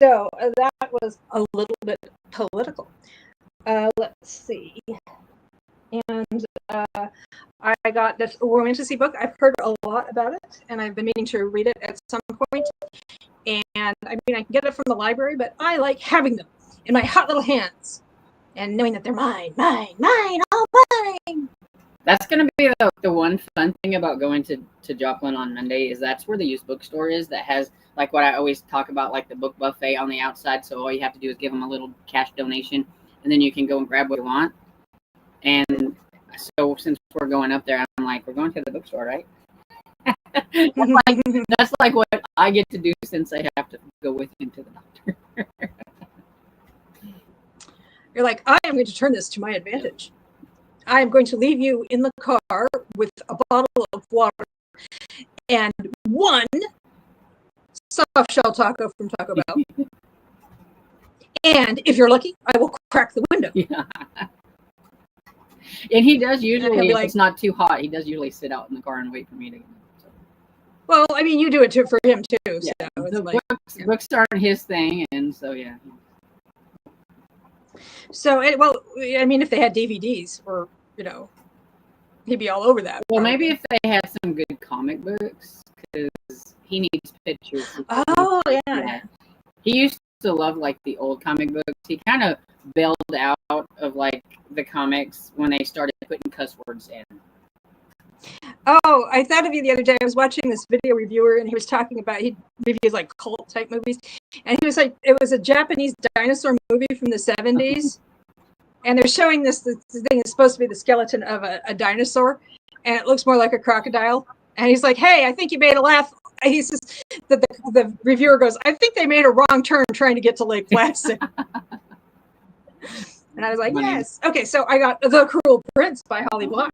so that was a little bit political. Let's see. And uh, I got this romantasy book. I've heard a lot about it, and I've been meaning to read it at some point. And I mean, I can get it from the library, but I like having them in my hot little hands and knowing that they're mine, all mine. That's going to be the one fun thing about going to Joplin on Monday is that's where the used bookstore is that has, like what I always talk about, like the book buffet on the outside. So all you have to do is give them a little cash donation, and then you can go and grab what you want. And so since we're going up there, I'm like, we're going to the bookstore, right? that's like what I get to do since I have to go with him to the doctor. You're like, I am going to turn this to my advantage. I am going to leave you in the car with a bottle of water and one soft shell taco from Taco Bell. And if you're lucky, I will crack the window. Yeah. And he does usually, if like, it's not too hot, he does usually sit out in the car and wait for me to get in. So. Well, I mean, you do it too for him too. Yeah. So the like, books aren't his thing, and so yeah. So, well, I mean, if they had DVDs, or he'd be all over that. Well, maybe if they had some good comic books, because he needs pictures. Oh yeah. He used to love like the old comic books. He kind of bailed out of like the comics when they started putting cuss words in. Oh, I thought of you the other day. I was watching this video reviewer, and he was talking about, he reviews like cult type movies, and he was like, it was a Japanese dinosaur movie from the 70s, and they're showing this thing is supposed to be the skeleton of a dinosaur, and it looks more like a crocodile. And he's like, hey, I think you made a laugh. He says, the reviewer goes, I think they made a wrong turn trying to get to Lake Placid. And I was like, yes. Okay, so I got The Cruel Prince by Holly Black.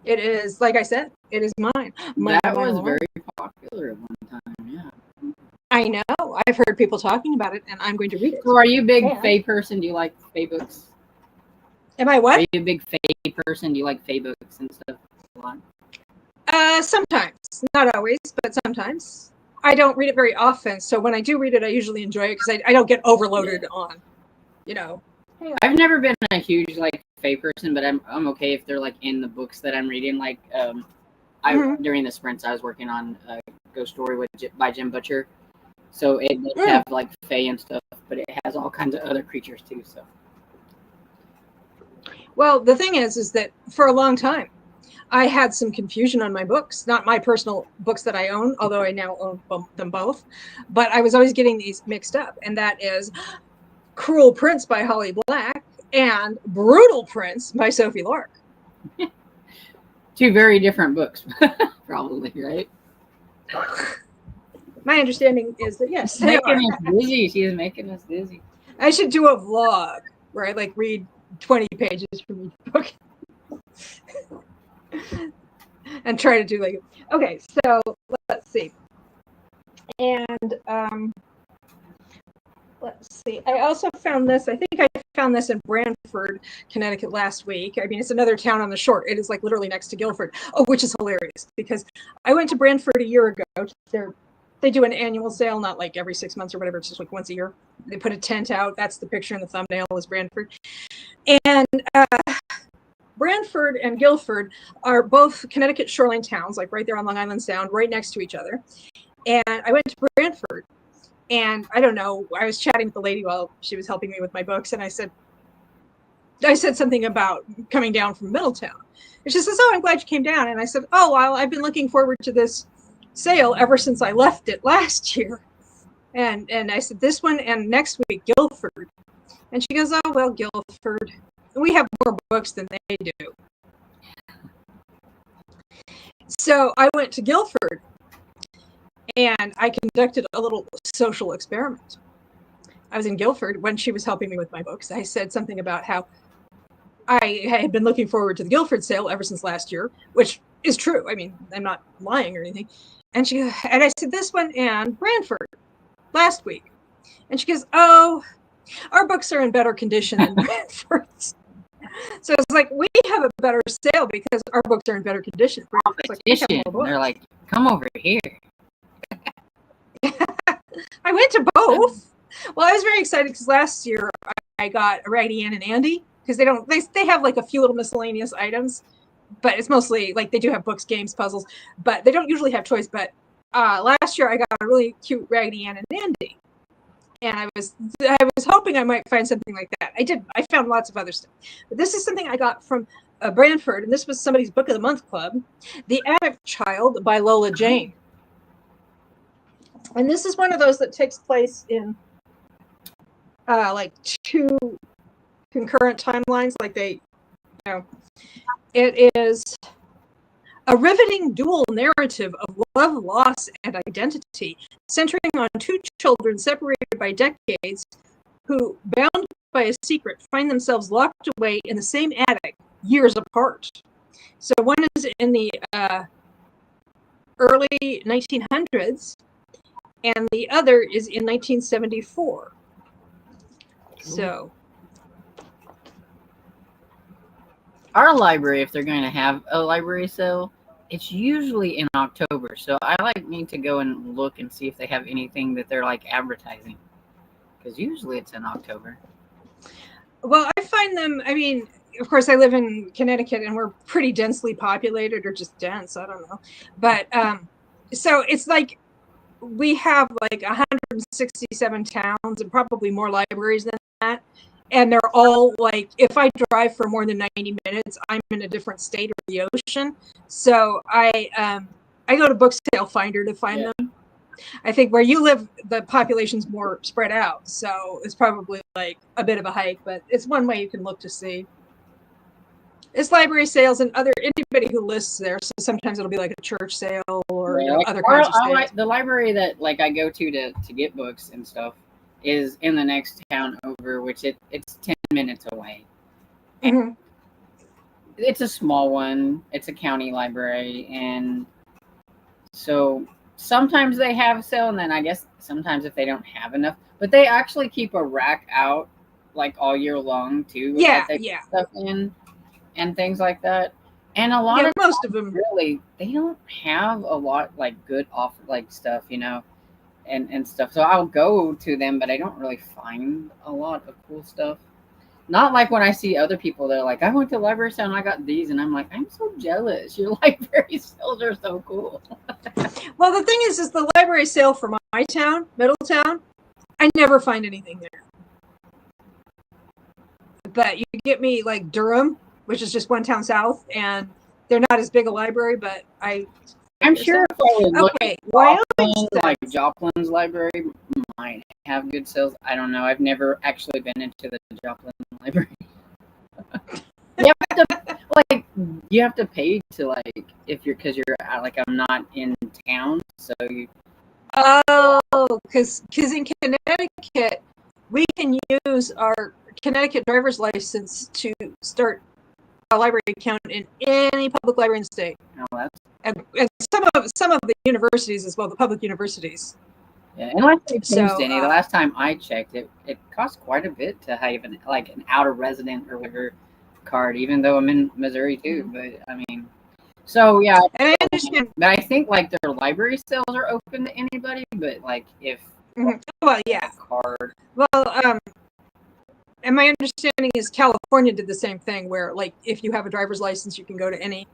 It is, like I said, it is mine. That was very popular at one time, yeah. I know. I've heard people talking about it, and I'm going to read it. So are you a big Fae person? Do you like Fae books? Am I what? Are you a big Fae person? Do you like Fae books and stuff a lot? Sometimes. Not always, but sometimes. I don't read it very often, so when I do read it, I usually enjoy it because I don't get overloaded on, I've never been a huge like Fae person, but I'm okay if they're like in the books that I'm reading. Like during the sprints I was working on Ghost Story by Jim Butcher, so it does have like Fae and stuff, but it has all kinds of other creatures too. So, well, the thing is that for a long time, I had some confusion on my books, not my personal books that I own, although I now own them both, but I was always getting these mixed up, and that is Cruel Prince by Holly Black and Brutal Prince by Sophie Lark. Two very different books, probably, right? My understanding is that yes, they are. Us dizzy. She is making us dizzy. I should do a vlog where I like read 20 pages from each book. And try to do like, okay, so let's see. And let's see. I also found this. I think I found this in Branford, Connecticut last week. I mean, it's another town on the shore. It is like literally next to Guilford. Oh, which is hilarious because I went to Branford a year ago. They do an annual sale, not like every 6 months or whatever. It's just like once a year. They put a tent out. That's the picture in the thumbnail is Branford. And Branford and Guilford are both Connecticut shoreline towns, like right there on Long Island Sound, right next to each other. And I went to Branford, and I don't know, I was chatting with the lady while she was helping me with my books, and I said something about coming down from Middletown. And she says, oh, I'm glad you came down. And I said, oh, well, I've been looking forward to this sale ever since I left it last year. And I said, this one and next week, Guilford. And she goes, oh, well, Guilford. We have more books than they do. So I went to Guilford and I conducted a little social experiment. I was in Guilford when she was helping me with my books. I said something about how I had been looking forward to the Guilford sale ever since last year, which is true. I mean, I'm not lying or anything. And I said this one and Branford last week. And she goes, oh, our books are in better condition than Branford's. So it's like, we have a better sale because our books are in better condition. Competition. They're like, come over here. I went to both. Well, I was very excited because last year I got Raggedy Ann and Andy, because they have like a few little miscellaneous items, but it's mostly like they do have books, games, puzzles, but they don't usually have toys. But last year I got a really cute Raggedy Ann and Andy, and I was hoping I might find something like that. I found lots of other stuff, but this is something I got from Brantford, and this was somebody's Book of the Month club, The Attic Child by Lola Jane. And this is one of those that takes place in like two concurrent timelines. Like it is a riveting dual narrative of love, loss, and identity, centering on two children separated by decades who, bound by a secret, find themselves locked away in the same attic years apart. So one is in the early 1900s, and the other is in 1974. So our library, if they're going to have a library sale, it's usually in October. So I need to go and look and see if they have anything that they're like advertising, because usually it's in October. Well, I find them, I mean, of course I live in Connecticut and we're pretty densely populated, or just dense, I don't know. But so it's like we have like 167 towns and probably more libraries than that. And they're all like, if I drive for more than 90 minutes, I'm in a different state or the ocean. So I go to Book Sale Finder to find them. I think where you live, the population's more spread out. So it's probably like a bit of a hike, but it's one way you can look to see. It's library sales and anybody who lists there. So sometimes it'll be like a church sale or other kinds of sales. The library that like I go to get books and stuff is in the next town over, which it's 10 minutes away. Mm-hmm. It's a small one. It's a county library, and so sometimes they have a sale, and then I guess sometimes if they don't have enough, but they actually keep a rack out like all year long too. Yeah, stuff in and things like that. And a lot of most of them really, they don't have a lot like good offer like stuff, and stuff. So I'll go to them, but I don't really find a lot of cool stuff. Not like when I see other people, they're like, I went to library sale and I got these, and I'm like, I'm so jealous. Your library sales are so cool. Well, the thing is the library sale for my town, Middletown, I never find anything there. But you get me like Durham, which is just one town south, and they're not as big a library, but I'm sure if I was looking like Joplin's library might have good sales. I don't know. I've never actually been into the Joplin library. You have to pay to like because you're like I'm not in town, so you. Oh, because in Connecticut we can use our Connecticut driver's license to start a library account in any public library in the state. Oh, and some of the universities as well, the public universities. Yeah, unless they changed any. The last time I checked, it cost quite a bit to have an out of resident or whatever card, even though I'm in Missouri too. But I mean, so yeah. And I understand. But I think like their library sales are open to anybody. But like if well, yeah, card. Well, and my understanding is California did the same thing, where like if you have a driver's license, you can go to any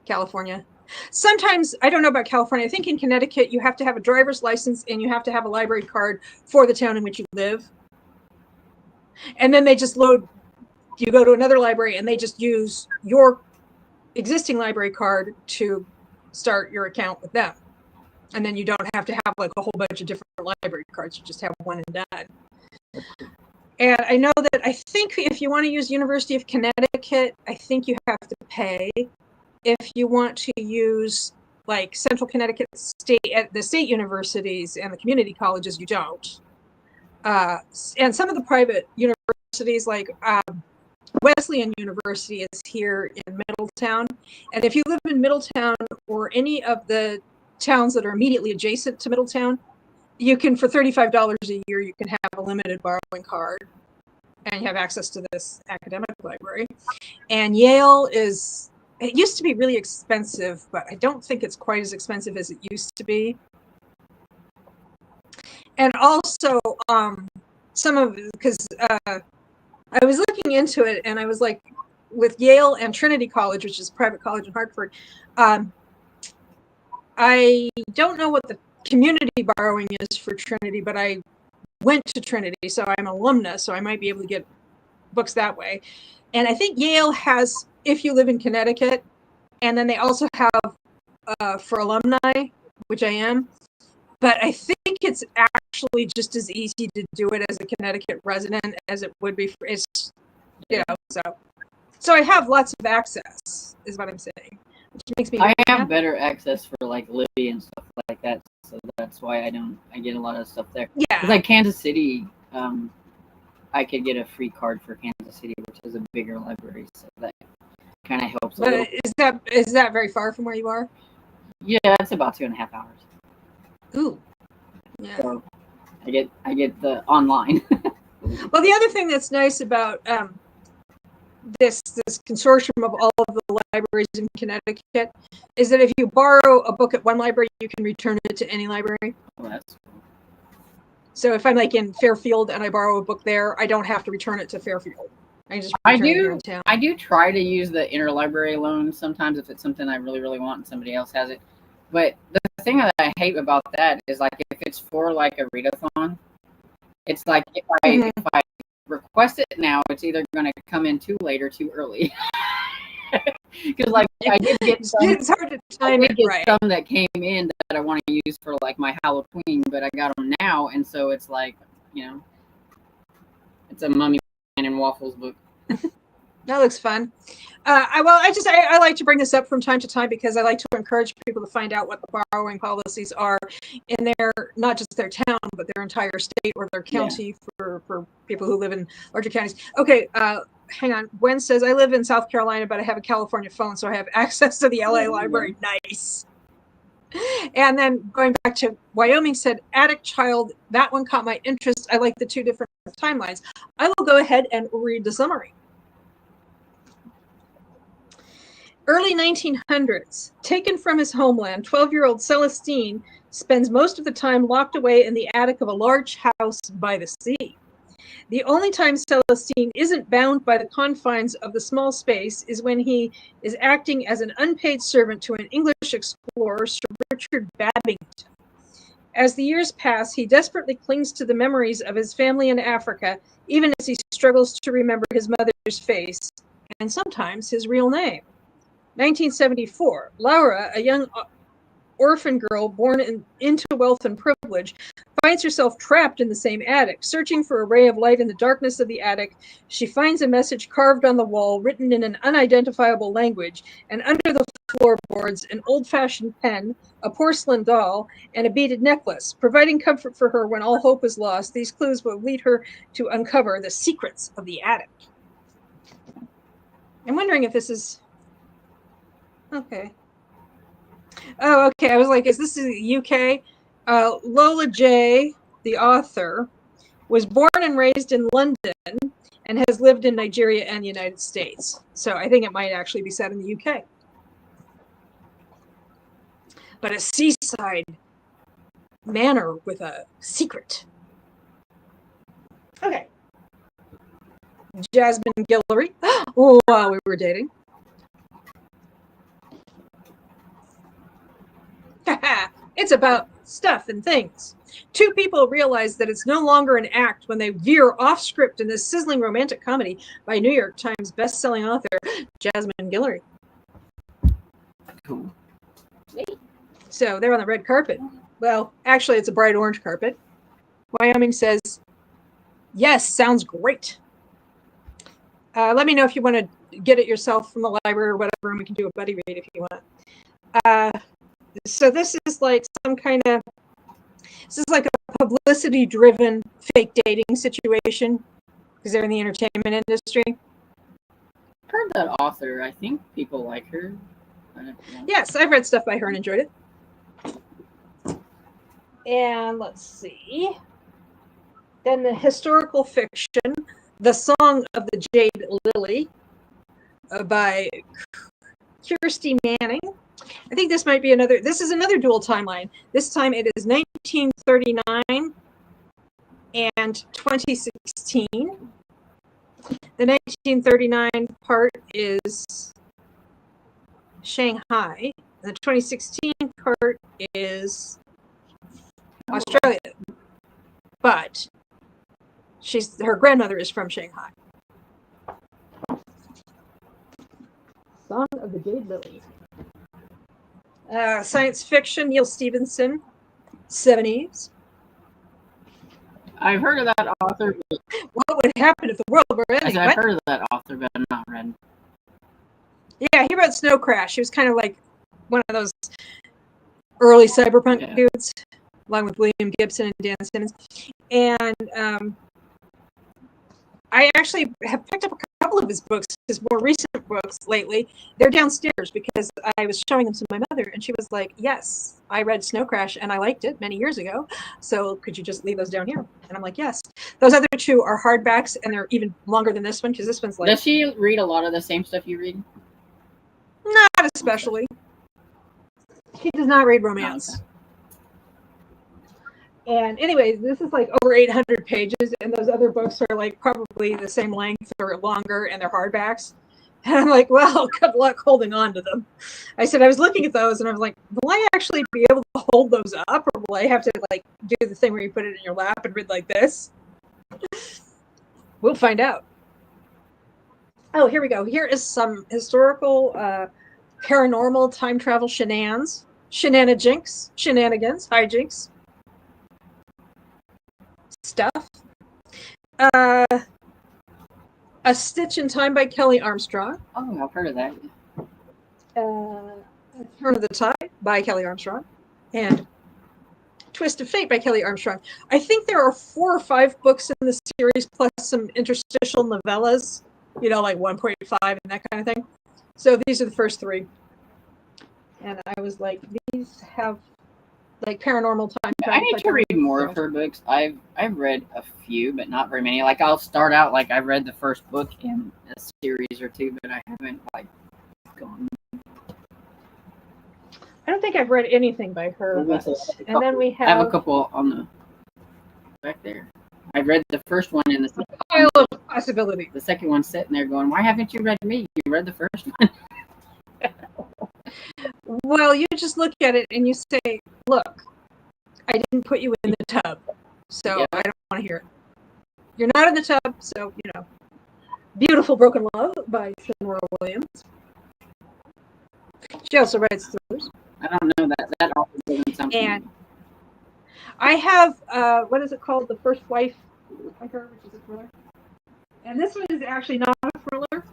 California. Sometimes, I don't know about California, I think in Connecticut you have to have a driver's license and you have to have a library card for the town in which you live. And then they just you go to another library and they just use your existing library card to start your account with them. And then you don't have to have like a whole bunch of different library cards, you just have one and done. And I know that I think if you want to use University of Connecticut, I think you have to pay. If you want to use like Central Connecticut State at the state universities and the community colleges, you don't. And some of the private universities, like Wesleyan University, is here in Middletown. And if you live in Middletown or any of the towns that are immediately adjacent to Middletown, you can, for $35 a year, you can have a limited borrowing card and you have access to this academic library. And Yale it used to be really expensive, but I don't think it's quite as expensive as it used to be. And also, because I was looking into it, and I was like, with Yale and Trinity College, which is a private college in Hartford, I don't know what the community borrowing is for Trinity, but I went to Trinity, so I'm an alumna, so I might be able to get books that way. And I think Yale has, if you live in Connecticut, and then they also have for alumni, which I am. But I think it's actually just as easy to do it as a Connecticut resident as it would be for, it's, you know, so I have lots of access, is what I'm saying. Which makes me I have better access for like Libby and stuff like that, so that's why I get a lot of stuff there. Yeah. It's like Kansas City, I could get a free card for Kansas City, which is a bigger library, so that kind of helps. But is that very far from where you are? Yeah, it's about 2.5 hours. Ooh. Yeah. So I get the online. Well, the other thing that's nice about this consortium of all of the libraries in Connecticut is that if you borrow a book at one library, you can return it to any library. Oh, that's cool. So if I'm like in Fairfield and I borrow a book there, I don't have to return it to Fairfield. I just return it here in town. I do try to use the interlibrary loan sometimes if it's something I really, really want and somebody else has it. But the thing that I hate about that is like if it's for like a readathon, it's like if I request it now, it's either going to come in too late or too early. Because like I did get some, it's hard to time it right. Some that came in that I want to use for like my Halloween, but I got them now, and so it's like, you know, it's a Mummy Man and Waffles book. That looks fun. I like to bring this up from time to time because I like to encourage people to find out what the borrowing policies are in their, not just their town, but their entire state or their county for people who live in larger counties. Okay, hang on. Gwen says, I live in South Carolina, but I have a California phone, so I have access to the LA library. Nice. And then going back to Wyoming said, Attic Child, that one caught my interest. I like the two different timelines. I will go ahead and read the summary. Early 1900s, taken from his homeland, 12-year-old Celestine spends most of the time locked away in the attic of a large house by the sea. The only time Celestine isn't bound by the confines of the small space is when he is acting as an unpaid servant to an English explorer, Sir Richard Babington. As the years pass, he desperately clings to the memories of his family in Africa, even as he struggles to remember his mother's face and sometimes his real name. 1974, Laura, a young orphan girl born into wealth and privilege, finds herself trapped in the same attic. Searching for a ray of light in the darkness of the attic, she finds a message carved on the wall, written in an unidentifiable language, and under the floorboards, an old-fashioned pen, a porcelain doll, and a beaded necklace. Providing comfort for her when all hope is lost, these clues will lead her to uncover the secrets of the attic. I'm wondering if this is... Okay. Oh, okay. I was like, is this the UK? Lola J., the author, was born and raised in London and has lived in Nigeria and the United States. So I think it might actually be set in the UK. But a seaside manor with a secret. Okay. Jasmine Guillory. While we were dating. It's about stuff and things. Two people realize that it's no longer an act when they veer off script in this sizzling romantic comedy by New York Times best-selling author Jasmine Guillory. Cool. So they're on the red carpet. Well, actually, it's a bright orange carpet. Wyoming says, yes, sounds great. Let me know if you want to get it yourself from the library or whatever, and we can do a buddy read if you want. So this is like this is like a publicity-driven fake dating situation because they're in the entertainment industry. I've heard that author. I think people like her. Yes, I've read stuff by her and enjoyed it. And let's see. Then the historical fiction, The Song of the Jade Lily by Kirsty Manning. I think this might be this is another dual timeline. This time it is 1939 and 2016. The 1939 part is Shanghai. The 2016 part is Australia. But her grandmother is from Shanghai. Song of the Jade Lily. Science fiction, Neil Stevenson, 70s. I've heard of that author. But What would happen if the world were ending? I've heard of that author, but I'm not read. Yeah, he wrote Snow Crash. He was kind of like one of those early cyberpunk dudes, along with William Gibson and Dan Simmons. And I actually have picked up a couple of his books, his more recent books lately. They're downstairs because I was showing them to my mother, and she was like, yes, I read Snow Crash, and I liked it many years ago, so could you just leave those down here? And I'm like, yes. Those other two are hardbacks, and they're even longer than this one, because this one's like... Does she read a lot of the same stuff you read? Not especially. She does not read romance. Oh, okay. And anyways, this is like over 800 pages, and those other books are like probably the same length or longer, and they're hardbacks. And I'm like, well, good luck holding on to them. I said, I was looking at those, and I was like, will I actually be able to hold those up, or will I have to like do the thing where you put it in your lap and read like this? We'll find out. Oh, here we go. Here is some historical, paranormal time travel shenanigans, hijinks stuff. A Stitch in Time by Kelly Armstrong. Oh, I've heard of that. Turn of the Tide by Kelly Armstrong. And Twist of Fate by Kelly Armstrong. I think there are 4 or 5 books in the series, plus some interstitial novellas, like 1.5 and that kind of thing. So these are the first 3. And I was like, these have like paranormal time. I need to read more of her books. I've read a few, but not very many. Like I'll start out like I read the first book in a series or 2, but I haven't like gone. I don't think I've read anything by her. And then we have... I have a couple on the back there. I read the first one in the second pile of possibility. The second one's sitting there going, why haven't you read me? You read the first one. Well, you just look at it and you say, look, I didn't put you in the tub, so I don't want to hear it. You're not in the tub, so, Beautiful Broken Love by Sonora Williams. She also writes thrillers. I don't know that also doesn't sound And I have, what is it called? The First Wife by her, which is a thriller. And this one is actually not a thriller.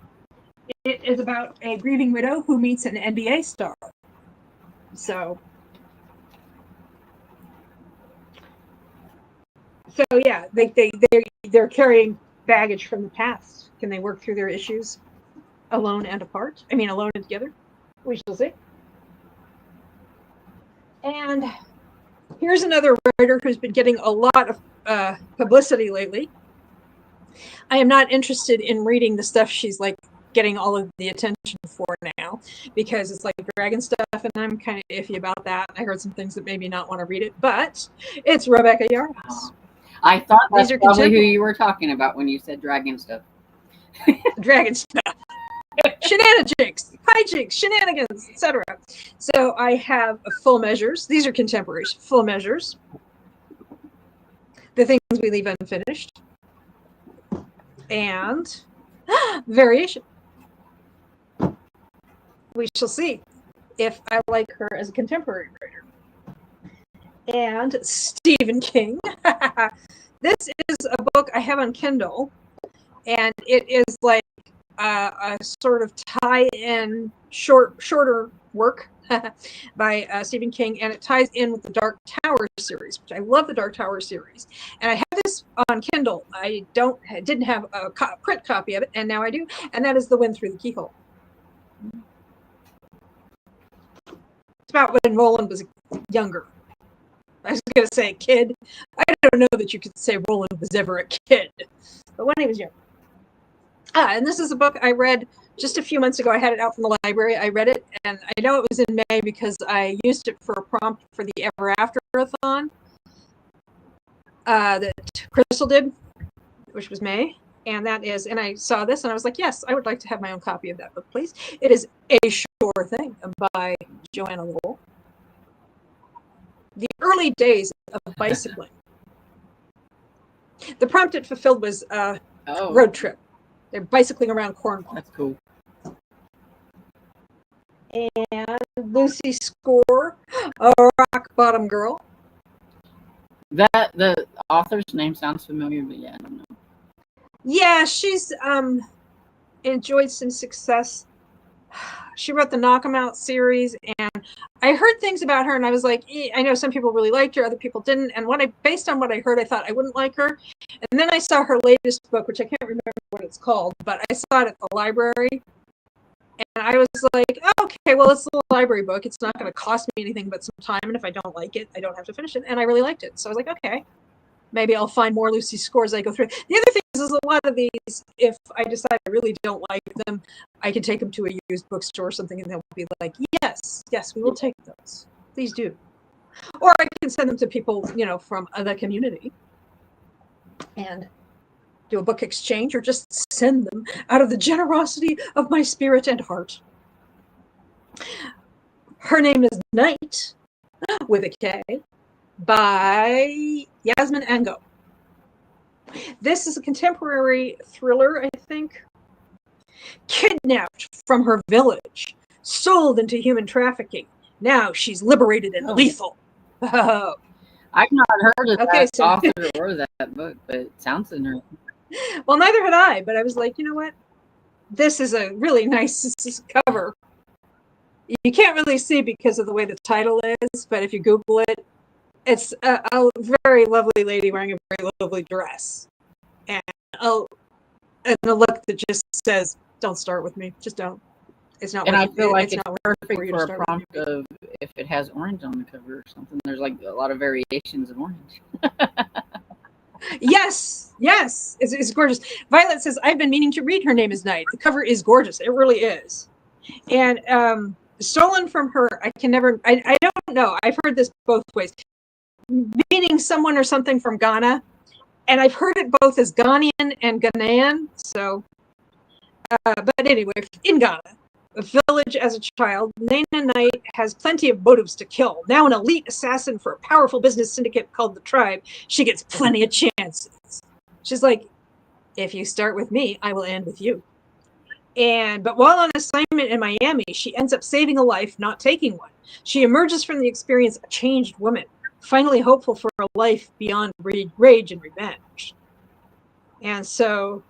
It is about a grieving widow who meets an NBA star. So yeah, they're carrying baggage from the past. Can they work through their issues alone and apart? I mean, alone and together? We shall see. And here's another writer who's been getting a lot of publicity lately. I am not interested in reading the stuff she's like getting all of the attention for now, because it's like dragon stuff, and I'm kind of iffy about that. I heard some things that made me not want to read it, but it's Rebecca Yarros. I thought that's probably who you were talking about when you said dragon stuff. Dragon stuff. Shenanigans, hijinks, shenanigans, etc. So I have Full Measures. These are contemporaries. Full Measures. The Things We Leave Unfinished. And Variation. We shall see if I like her as a contemporary writer. And Stephen King. This is a book I have on Kindle, and it is like a sort of tie-in shorter work by Stephen King, and it ties in with the Dark Tower series, which I love the Dark Tower series. And I have this on Kindle. I didn't have a print copy of it, and now I do, and that is The Wind Through the Keyhole. It's about when Roland was younger. I was going to say a kid. I don't know that you could say Roland was ever a kid, but when he was young. And this is a book I read just a few months ago. I had it out from the library. I read it, and I know it was in May because I used it for a prompt for the Ever After-a-thon that Crystal did, which was May. And that is, and I saw this and I was like, yes, I would like to have my own copy of that book, please. It is A Sure Thing by Joanna Lowell. The early days of bicycling. The prompt it fulfilled was road trip. They're bicycling around Cornwall. That's cool. And Lucy Score, a rock bottom girl. That the author's name sounds familiar, but yeah, I don't know. Yeah, she's enjoyed some success. She wrote the Knock 'Em Out series, and I heard things about her, and I was like, I know some people really liked her, other people didn't. And based on what I heard, I thought I wouldn't like her. And then I saw her latest book, which I can't remember what it's called, but I saw it at the library. And I was like, oh, okay, well, it's a little library book. It's not going to cost me anything but some time. And if I don't like it, I don't have to finish it. And I really liked it. So I was like, okay, maybe I'll find more Lucy Score as I go through. The other thing is a lot of these, if I decide I really don't like them, I can take them to a used bookstore or something, and they'll be like, yes, we will take those. Please do. Or I can send them to people, from the community and do a book exchange, or just send them out of the generosity of my spirit and heart. Her Name is Night, with a K, by Yasmin Ango. This is a contemporary thriller, I think. Kidnapped from her village, sold into human trafficking. Now she's liberated and lethal. Oh. I've not heard of that author or that book, but it sounds interesting. Well, neither had I, but I was like, you know what? This is a really nice cover. You can't really see because of the way the title is, but if you Google it, it's a very lovely lady wearing a very lovely dress. And a look that just says, don't start with me. Just don't. It's not. And I feel like it's perfect for a prompt of if it has orange on the cover or something. There's like a lot of variations of orange. Yes, it's gorgeous. Violet says, I've been meaning to read Her Name is Night. The cover is gorgeous. It really is. And stolen from her, I don't know. I've heard this both ways. Meaning someone or something from Ghana. And I've heard it both as Ghanaian and Ghanaian. So, but anyway, in Ghana, a village as a child, Nana Knight has plenty of motives to kill. Now an elite assassin for a powerful business syndicate called the Tribe, she gets plenty of chances. She's like, if you start with me, I will end with you. But while on assignment in Miami, she ends up saving a life, not taking one. She emerges from the experience a changed woman, finally hopeful for a life beyond rage and revenge. And so,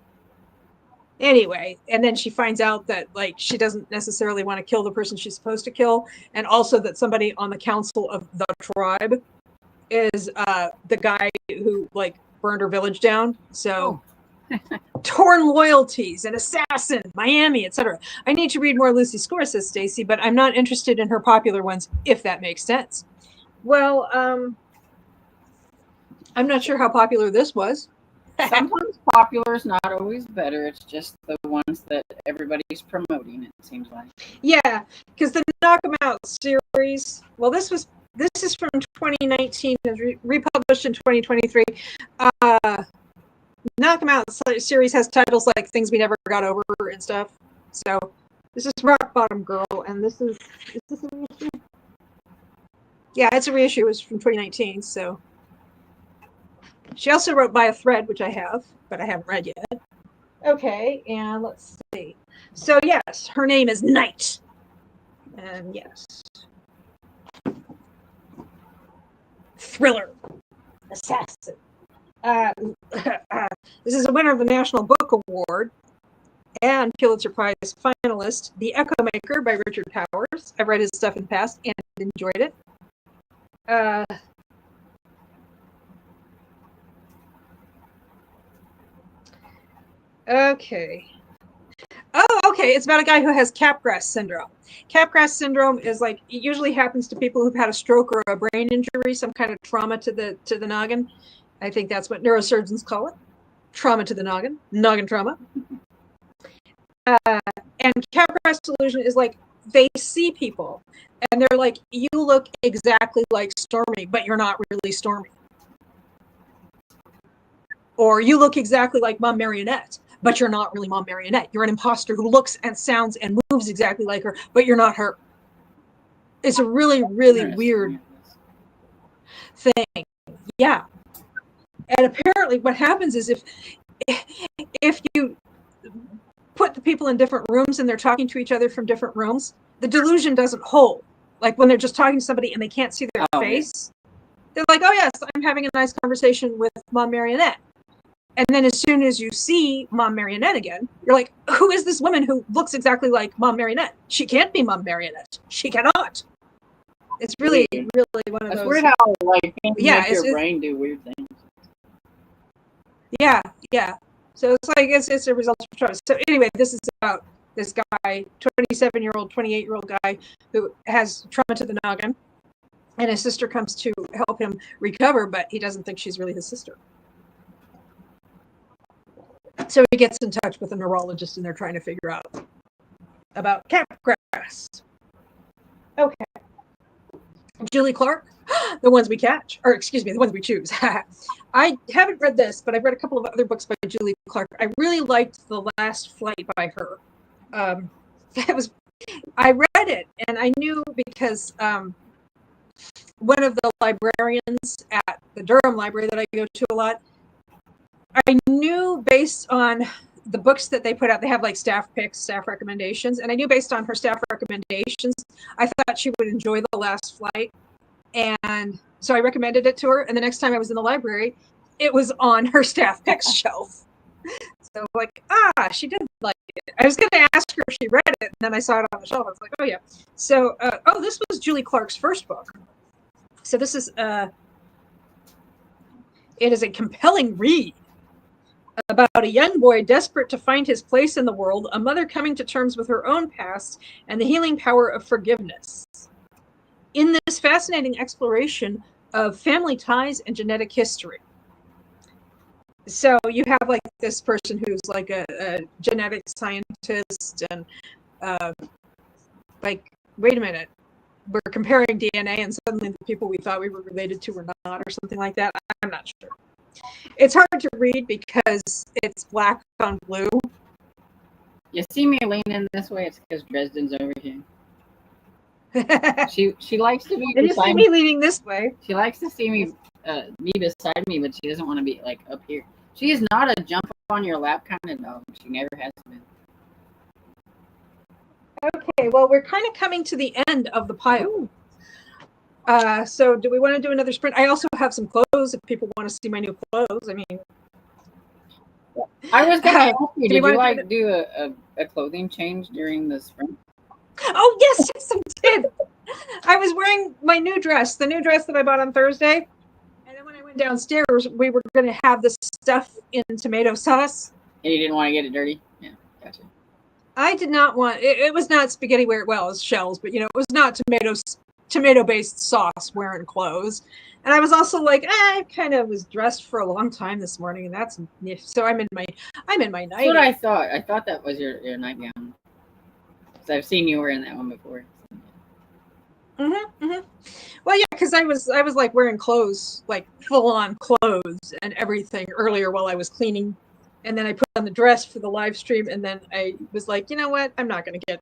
anyway, and then she finds out that she doesn't necessarily want to kill the person she's supposed to kill, and also that somebody on the council of the Tribe is the guy who burned her village down. So torn loyalties, an assassin, Miami, etc. I need to read more Lucy Score, says Stacy, but I'm not interested in her popular ones, if that makes sense. Well, I'm not sure how popular this was. Sometimes popular is not always better. It's just the ones that everybody's promoting, it seems like. Yeah, because the Knock 'Em Out series, well, this is from 2019 and republished in 2023. Knock 'Em Out series has titles like Things We Never Got Over and stuff. So this is Rock Bottom Girl, and this is this a reissue? Yeah, it's a reissue. It was from 2019, so. She also wrote By a Thread, which I have, but I haven't read yet. Okay, and let's see. So yes, Her Name is Night. And yes. Thriller. Assassin. This is a winner of the National Book Award and Pulitzer Prize finalist, The Echo Maker by Richard Powers. I've read his stuff in the past and enjoyed it. Okay. Oh, okay. It's about a guy who has Capgras syndrome. Capgras syndrome is it usually happens to people who've had a stroke or a brain injury, some kind of trauma to the noggin. I think that's what neurosurgeons call it. Trauma to the noggin trauma. And Capgras delusion is they see people and they're like, you look exactly like Stormy, but you're not really Stormy. Or you look exactly like Mom Marionette, but you're not really Mom Marionette. You're an imposter who looks and sounds and moves exactly like her, but you're not her. It's a really, really weird thing. Yeah. And apparently what happens is if you put the people in different rooms and they're talking to each other from different rooms, the delusion doesn't hold. Like when they're just talking to somebody and they can't see their face, they're like, oh yes, I'm having a nice conversation with Mom Marionette. And then as soon as you see Mom Marionette again, you're like, who is this woman who looks exactly like Mom Marionette? She can't be Mom Marionette. She cannot. It's really, really one of those. That's weird how like things make your brain do weird things. Yeah, yeah. So it's like it's a result of trauma. So anyway, this is about this guy, 27-year-old, 28-year-old guy who has trauma to the noggin, and his sister comes to help him recover, but he doesn't think she's really his sister. So he gets in touch with a neurologist, and they're trying to figure out about capgras. Okay. Julie Clark, The Ones We Catch, or excuse me, The Ones We Choose. I haven't read this, but I've read a couple of other books by Julie Clark. I really liked The Last Flight by her. I read it, and I knew because one of the librarians at the Durham Library that I go to a lot, I knew based on the books that they put out, they have like staff picks, staff recommendations, and I knew based on her staff recommendations, I thought she would enjoy The Last Flight. And so I recommended it to her, and the next time I was in the library, it was on her staff picks shelf. So like, she did like it. I was going to ask her if she read it, and then I saw it on the shelf. I was like, oh yeah. So, this was Julie Clark's first book. So this is, it is a compelling read about a young boy desperate to find his place in the world, a mother coming to terms with her own past, and the healing power of forgiveness. In this fascinating exploration of family ties and genetic history. So you have like this person who's like a genetic scientist and like, wait a minute, we're comparing DNA and suddenly the people we thought we were related to were not, or something like that. I'm not sure. It's hard to read because it's black on blue. You see me leaning this way, it's because Dresden's over here. She likes to be. And you see me leaning this way. She likes to see me be beside me, but she doesn't want to be like up here. She is not a jump on your lap kind of dog. She never has been. Okay, well, we're kind of coming to the end of the pile. So do we want to do another sprint? I also have some clothes if people want to see my new clothes. I mean, I was going to ask you, did you like do a clothing change during the sprint? Oh, yes, I did. I was wearing my new dress, the new dress that I bought on Thursday. And then when I went downstairs, we were going to have this stuff in tomato sauce. And you didn't want to get it dirty? Yeah, gotcha. I did not want, it was not spaghetti where it was shells, but it was not tomato-based sauce wearing clothes. And I was also like, I kind of was dressed for a long time this morning, and that's, so I'm in my nightie. That's what I thought. I thought that was your nightgown. Because I've seen you wearing that one before. Well, yeah, because I was like wearing clothes, like full-on clothes and everything earlier while I was cleaning. And then I put on the dress for the live stream, and then I was like, you know what? I'm not going to get...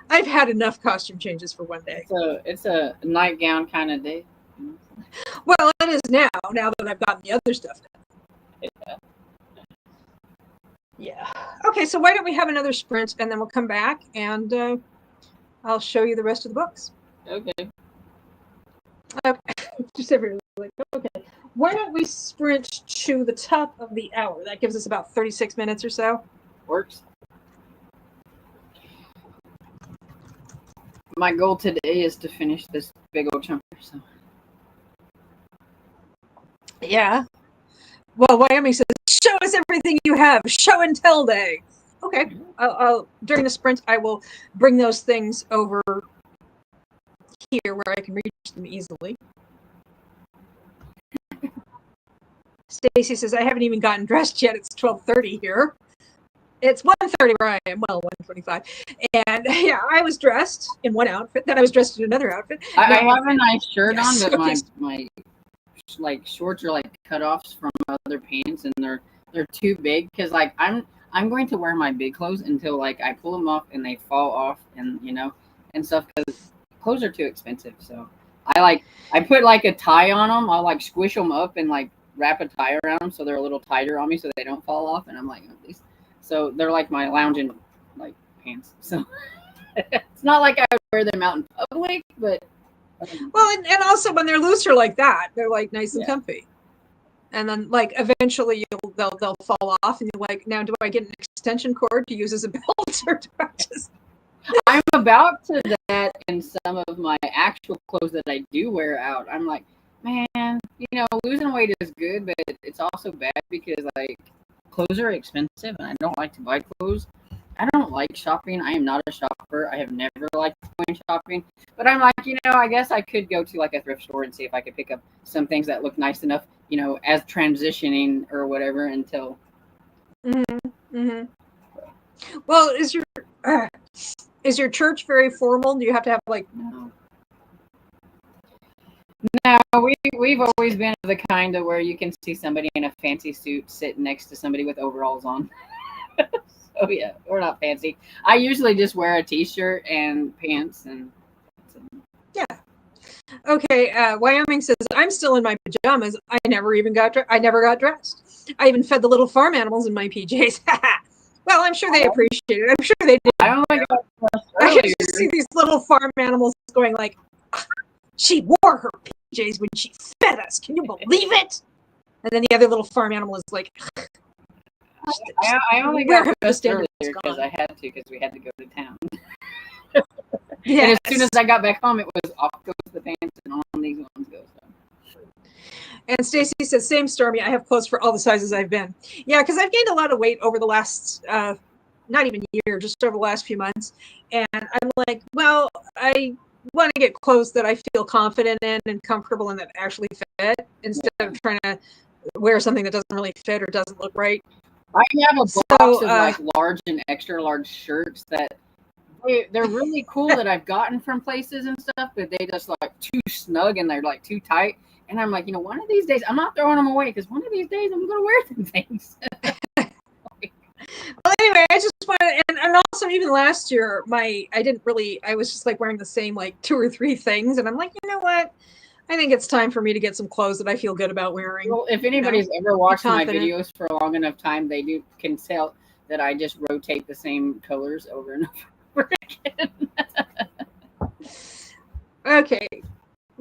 I've had enough costume changes for one day. So it's a nightgown kind of day. Well, it is now that I've gotten the other stuff done. Yeah. Okay, so why don't we have another sprint, and then we'll come back, and I'll show you the rest of the books. Okay. Just everyone like, okay. Why don't we sprint to the top of the hour? That gives us about 36 minutes or so. Works. My goal today is to finish this big old chunker. So. Yeah. Well, Wyoming says, show us everything you have. Show and tell day. Okay. I'll during the sprint, I will bring those things over here where I can reach them easily. Stacy says, I haven't even gotten dressed yet. It's 12:30 here. It's 1:30 where I am. Well, 1:25. And yeah, I was dressed in one outfit. Then I was dressed in another outfit. I have a nice shirt on, but my like shorts are like cutoffs from other pants, and they're too big because like I'm going to wear my big clothes until like I pull them off and they fall off and and stuff because clothes are too expensive. So I put like a tie on them. I'll like squish them up and like wrap a tie around them so they're a little tighter on me so they don't fall off. And I'm like, at least so they're like my lounging like pants. So it's not like I would wear them out in public, but well, and also when they're looser like that, they're like nice and yeah. comfy. And then like eventually they'll fall off, and you're like, now do I get an extension cord to use as a belt, or do I just? I'm about to that in some of my actual clothes that I do wear out. I'm like, man, losing weight is good, but it's also bad because like clothes are expensive and I don't like to buy clothes. I don't like shopping. I am not a shopper. I have never liked going shopping. But I'm like, I guess I could go to like a thrift store and see if I could pick up some things that look nice enough, as transitioning or whatever until. Mm-hmm. Mm-hmm. Well, is your church very formal? Do you have to have like? No, we've always been the kind of where you can see somebody in a fancy suit sitting next to somebody with overalls on. So yeah, we're not fancy. I usually just wear a t-shirt and pants and. Yeah. Okay. Wyoming says I'm still in my pajamas. I never got dressed. I even fed the little farm animals in my PJs. Well, I'm sure they appreciate it. I'm sure they did. I only got I can just see these little farm animals going like, she wore her PJs when she fed us. Can you believe it? And then the other little farm animal is like, I only got dressed earlier because I had to, because we had to go to town. Yeah. And as soon as I got back home, it was off goes the pants and on these ones go. So. And Stacy says, same Stormy. I have clothes for all the sizes I've been. Yeah, because I've gained a lot of weight over the last, not even a year, just over the last few months. And I'm like, well, I want to get clothes that I feel confident in and comfortable in that actually fit instead of trying to wear something that doesn't really fit or doesn't look right. I have a box of like large and extra large shirts that they're really cool that I've gotten from places and stuff, but they just like too snug and they're like too tight. And I'm like, one of these days, I'm not throwing them away because one of these days I'm going to wear them things. Well, anyway, I just wanted, and also even last year, I was just like wearing the same like 2 or 3 things. And I'm like, you know what? I think it's time for me to get some clothes that I feel good about wearing. Well, if anybody's ever watched my videos for a long enough time, they can tell that I just rotate the same colors over and over again. Okay.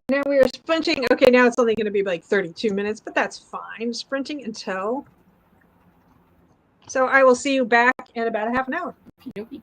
Now we are sprinting. Okay, now it's only going to be like 32 minutes, but that's fine. Sprinting until. So I will see you back in about a half an hour. Okay.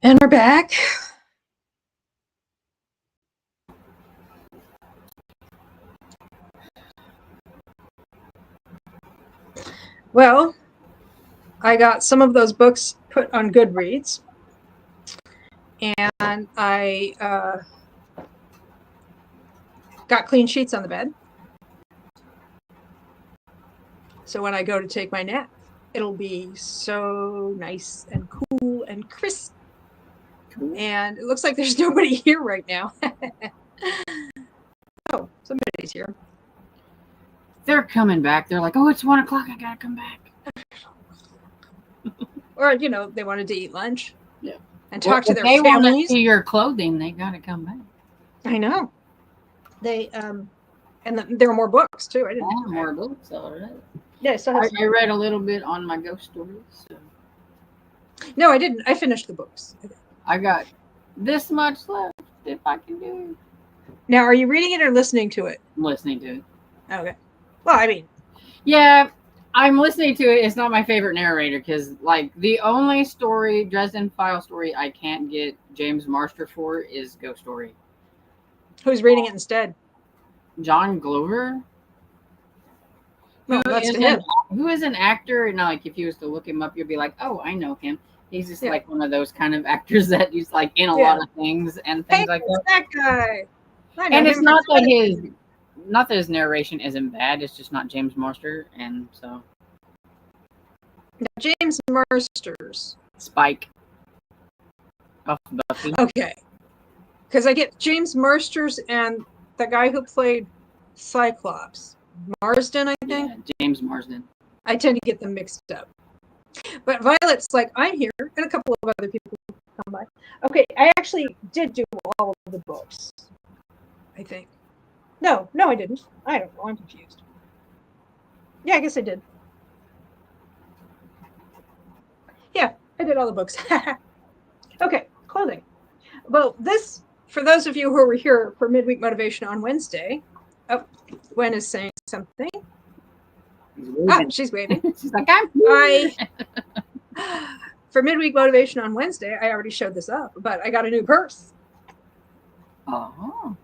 And we're back. Well, I got some of those books put on Goodreads, and I got clean sheets on the bed. So when I go to take my nap, it'll be so nice and cool and crisp. And it looks like there's nobody here right now. Oh, somebody's here. They're coming back. They're like, oh, it's 1 o'clock. I gotta come back. Or, you know, they wanted to eat lunch. Yeah. And talk to their families. If they want to see your clothing, they gotta come back. I know. They and there are more books too. I didn't. Yeah, more books. All right. Yeah, I read a little bit on my ghost stories. So. No, I didn't. I finished the books. I got this much left if I can do it. Now, are you reading it or listening to it? I'm listening to it. Okay. Well, I mean, yeah, I'm listening to it. It's not my favorite narrator because, like, the only story, Dresden File story, I can't get James Marster for is Ghost Story. Who's reading it instead? John Glover. Well, that's to him. Who is an actor, and like if you was to look him up, you'd be like, "Oh, I know him." He's just like one of those kind of actors that he's like in a lot of things and things like that. That guy. And it's not that his narration isn't bad. It's just not James Marster, and so James Marsters. Spike. Off Buffy. Okay. Because I get James Marsters and the guy who played Cyclops. Marsden, I think. Yeah, James Marsden. I tend to get them mixed up. But Violet's like, I'm here, and a couple of other people come by. Okay, I actually did do all of the books, I think. No, I didn't. I don't know. I'm confused. Yeah, I guess I did. Yeah, I did all the books. Okay, clothing. Well, this, for those of you who were here for Midweek Motivation on Wednesday, Gwen is saying something. She's waving. She's like, I'm here. For Midweek Motivation on Wednesday, I already showed this up, but I got a new purse. Oh.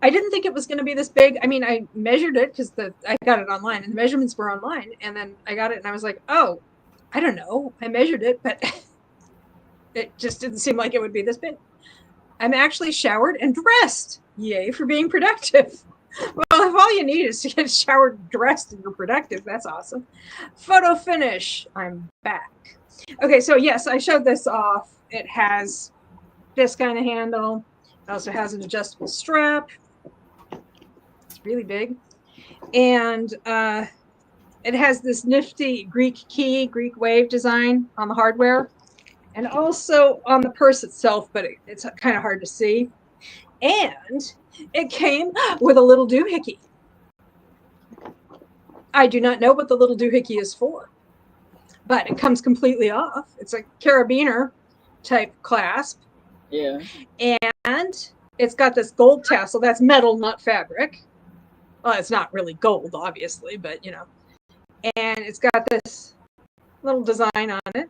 I didn't think it was going to be this big. I mean, I measured it because I got it online, and the measurements were online, and then I got it, and I was like, oh, I don't know. I measured it, but it just didn't seem like it would be this big. I'm actually showered and dressed. Yay for being productive. Well, if all you need is to get showered, dressed, and you're productive, that's awesome. Photo finish. I'm back. Okay, so yes, I showed this off. It has this kind of handle. It also has an adjustable strap. It's really big. And it has this nifty Greek key, Greek wave design on the hardware. And also on the purse itself, but it's kind of hard to see. And it came with a little doohickey. I do not know what the little doohickey is for, but it comes completely off. It's a carabiner type clasp. Yeah. And it's got this gold tassel. That's metal, not fabric. Well, it's not really gold, obviously, but you know. And it's got this little design on it.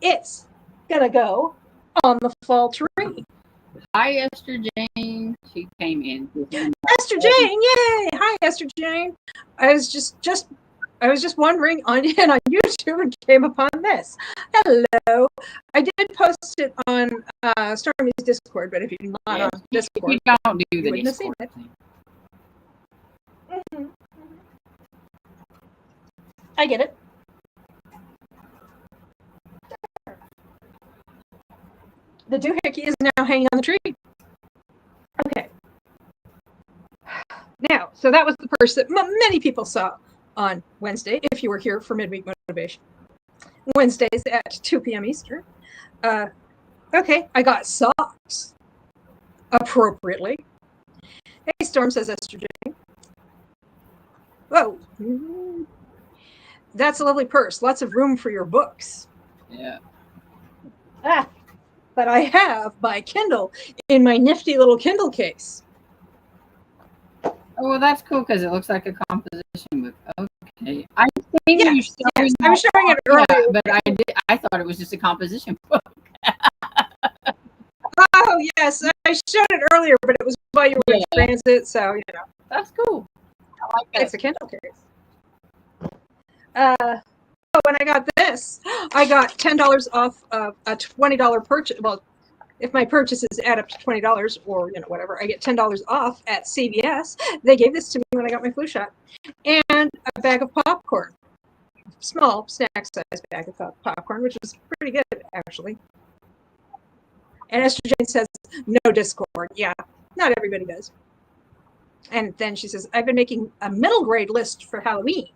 It's gonna go on the fall tree. Hi, Esther Jane. She came in. Esther Jane, yay! Hi, Esther Jane. I was just wondering on YouTube and came upon this. Hello. I did post it on Stormy's Discord, but if you're not on Discord, we don't do the Discord thing. Mm-hmm. I get it. The doohickey is now hanging on the tree. Okay. Now, so that was the purse that many people saw on Wednesday, if you were here for Midweek Motivation. Wednesdays at 2 p.m. Eastern. Okay, I got socks. Appropriately. Hey, Storm, says Esther Jane. Whoa. That's a lovely purse. Lots of room for your books. Yeah. But I have my Kindle in my nifty little Kindle case. Oh, well, that's cool because it looks like a composition book. Okay. I think Yes, you're showing yes. I was showing it yeah, earlier. but I thought it was just a composition book. Oh, yes. I showed it earlier, but it was while you were in transit, so, you know. That's cool. I like that. It's a Kindle case. When I got this, I got $10 off of a $20 purchase. Well, if my purchases add up to $20 or, you know, whatever, I get $10 off at CVS. They gave this to me when I got my flu shot. And a bag of popcorn. Small snack-sized bag of popcorn, which is pretty good, actually. And Esther Jane says, no Discord. Yeah, not everybody does. And then she says, I've been making a middle grade list for Halloween.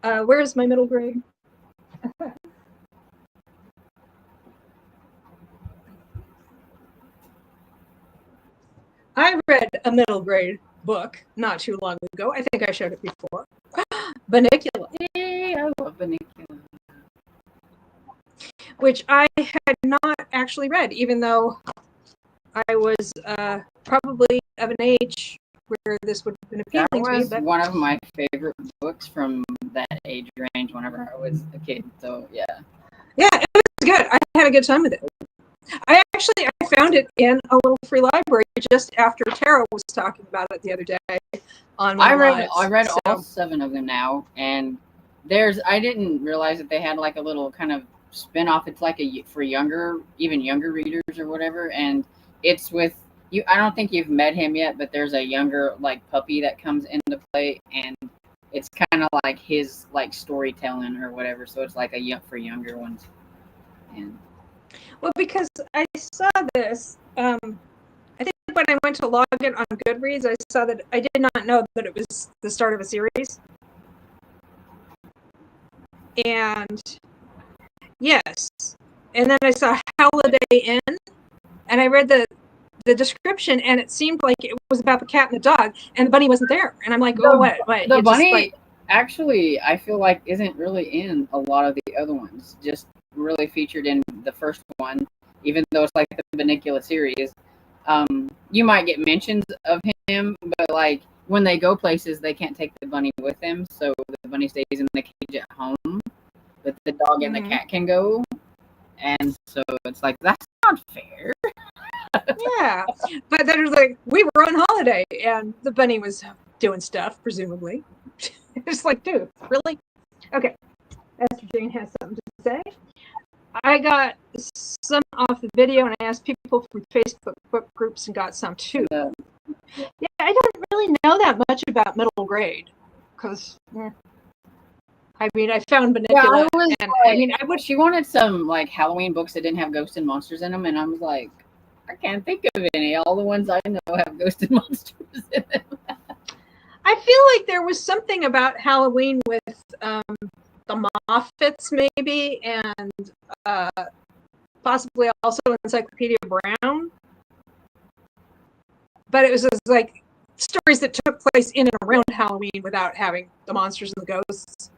Where's my middle grade? I read a middle grade book not too long ago. I think I showed it before. Bunnicula. Yay, I love Bunnicula. Which I had not actually read, even though I was probably of an age where this would have been appealing to me. That was But one of my favorite books from that age range whenever I was a kid. So, yeah. Yeah, it was good. I had a good time with it. I found it in a little free library just after Tara was talking about it the other day on I Lives. read all 7 of them now, and I didn't realize that they had like a little kind of spin-off. It's like for even younger readers or whatever, and it's with you. I don't think you've met him yet, but there's a younger like puppy that comes into play, and it's kind of like his like storytelling or whatever. So it's like for younger ones. And well, because I saw this, I think when I went to log in on Goodreads, I saw that I did not know that it was the start of a series. And yes, and then I saw Holiday Inn, and I read the description, and it seemed like it was about the cat and the dog, and the bunny wasn't there. And I'm like, oh, what? The bunny actually, I feel like isn't really in a lot of the other ones. Just really featured in the first one, even though it's like the Bunnicula series. You might get mentions of him, but like when they go places, they can't take the bunny with them, so the bunny stays in the cage at home, but the dog and the cat can go. And so it's like, that's not fair. Yeah, but then it was like, we were on holiday, and the bunny was doing stuff, presumably. It's like, dude, really? Okay. Esther Jane has something to say. I got some off the video, and I asked people from Facebook book groups and got some too. Yeah, I don't really know that much about middle grade, because, I mean, I found Bunnicula, she wanted some like Halloween books that didn't have ghosts and monsters in them, and I was like, I can't think of any. All the ones I know have ghosts and monsters in them. I feel like there was something about Halloween with the Moffats, maybe, and possibly also Encyclopedia Brown. But it was just like stories that took place in and around Halloween without having the monsters and the ghosts.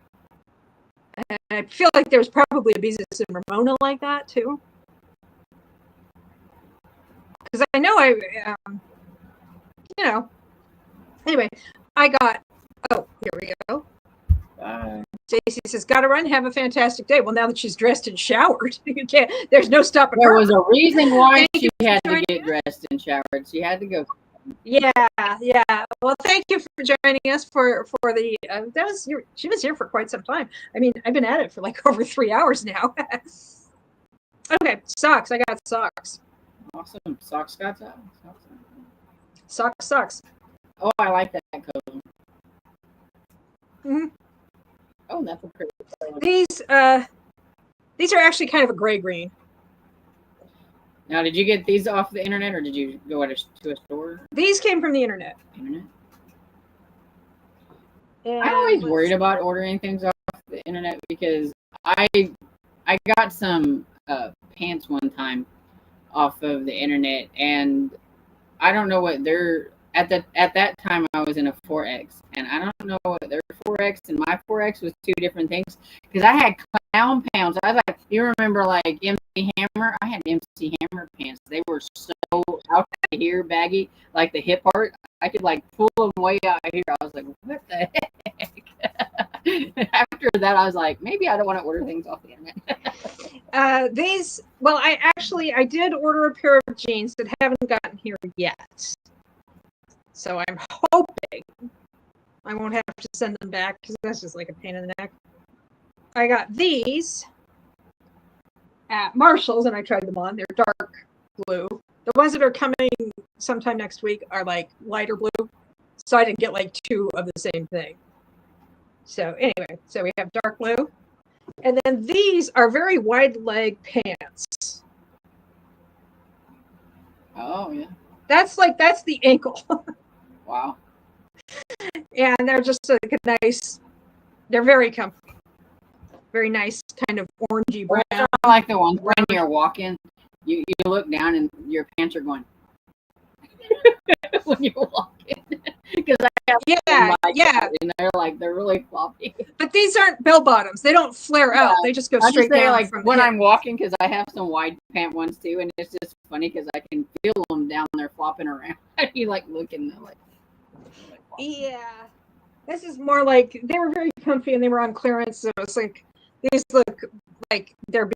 And I feel like there was probably a Beezus and Ramona like that too. Because I know Anyway, I got. Oh, here we go. Stacy says, "Gotta run. Have a fantastic day." Well, now that she's dressed and showered, you can't. There's no stopping her. There was a reason why she had to get dressed and showered. She had to go. Yeah. Well, thank you for joining us for the. She was here for quite some time. I mean, I've been at it for like over 3 hours now. Okay, socks. I got socks. Awesome. Socks got Socks. Oh, I like that color. Mm-hmm. Oh, that's a pretty color. These are actually kind of a gray green. Now, did you get these off the internet, or did you go to a store? These came from the internet. I'm always worried about ordering things off the internet because I got some pants one time off of the internet, and I don't know what they're at that time I was in a 4X, and I don't know what their 4X and my 4X was two different things because I had clown pants. I was like, you remember like MC Hammer? I had MC Hammer pants. They were so out here baggy, like the hip part. I could like pull them way out here. I was like, what the heck? After that, I was like, maybe I don't want to order things off the internet. I did order a pair of jeans that haven't gotten here yet. So I'm hoping I won't have to send them back because that's just like a pain in the neck. I got these at Marshall's and I tried them on. They're dark blue. The ones that are coming sometime next week are like lighter blue. So I didn't get like two of the same thing. So anyway, so we have dark blue. And then these are very wide leg pants. Oh, yeah. That's the ankle. Wow. And they're just like a nice, they're very comfy. Very nice kind of orangey brown. I like the ones when you're walking, you look down and your pants are going when you're walking. Because I have and they're really floppy. But these aren't bell bottoms. They don't flare out. They just go straight down. Like from when I'm walking, because I have some wide pant ones too, and it's just funny because I can feel them down there flopping around. You like looking like. Yeah, this is more like they were very comfy and they were on clearance. So it's like these look like they'll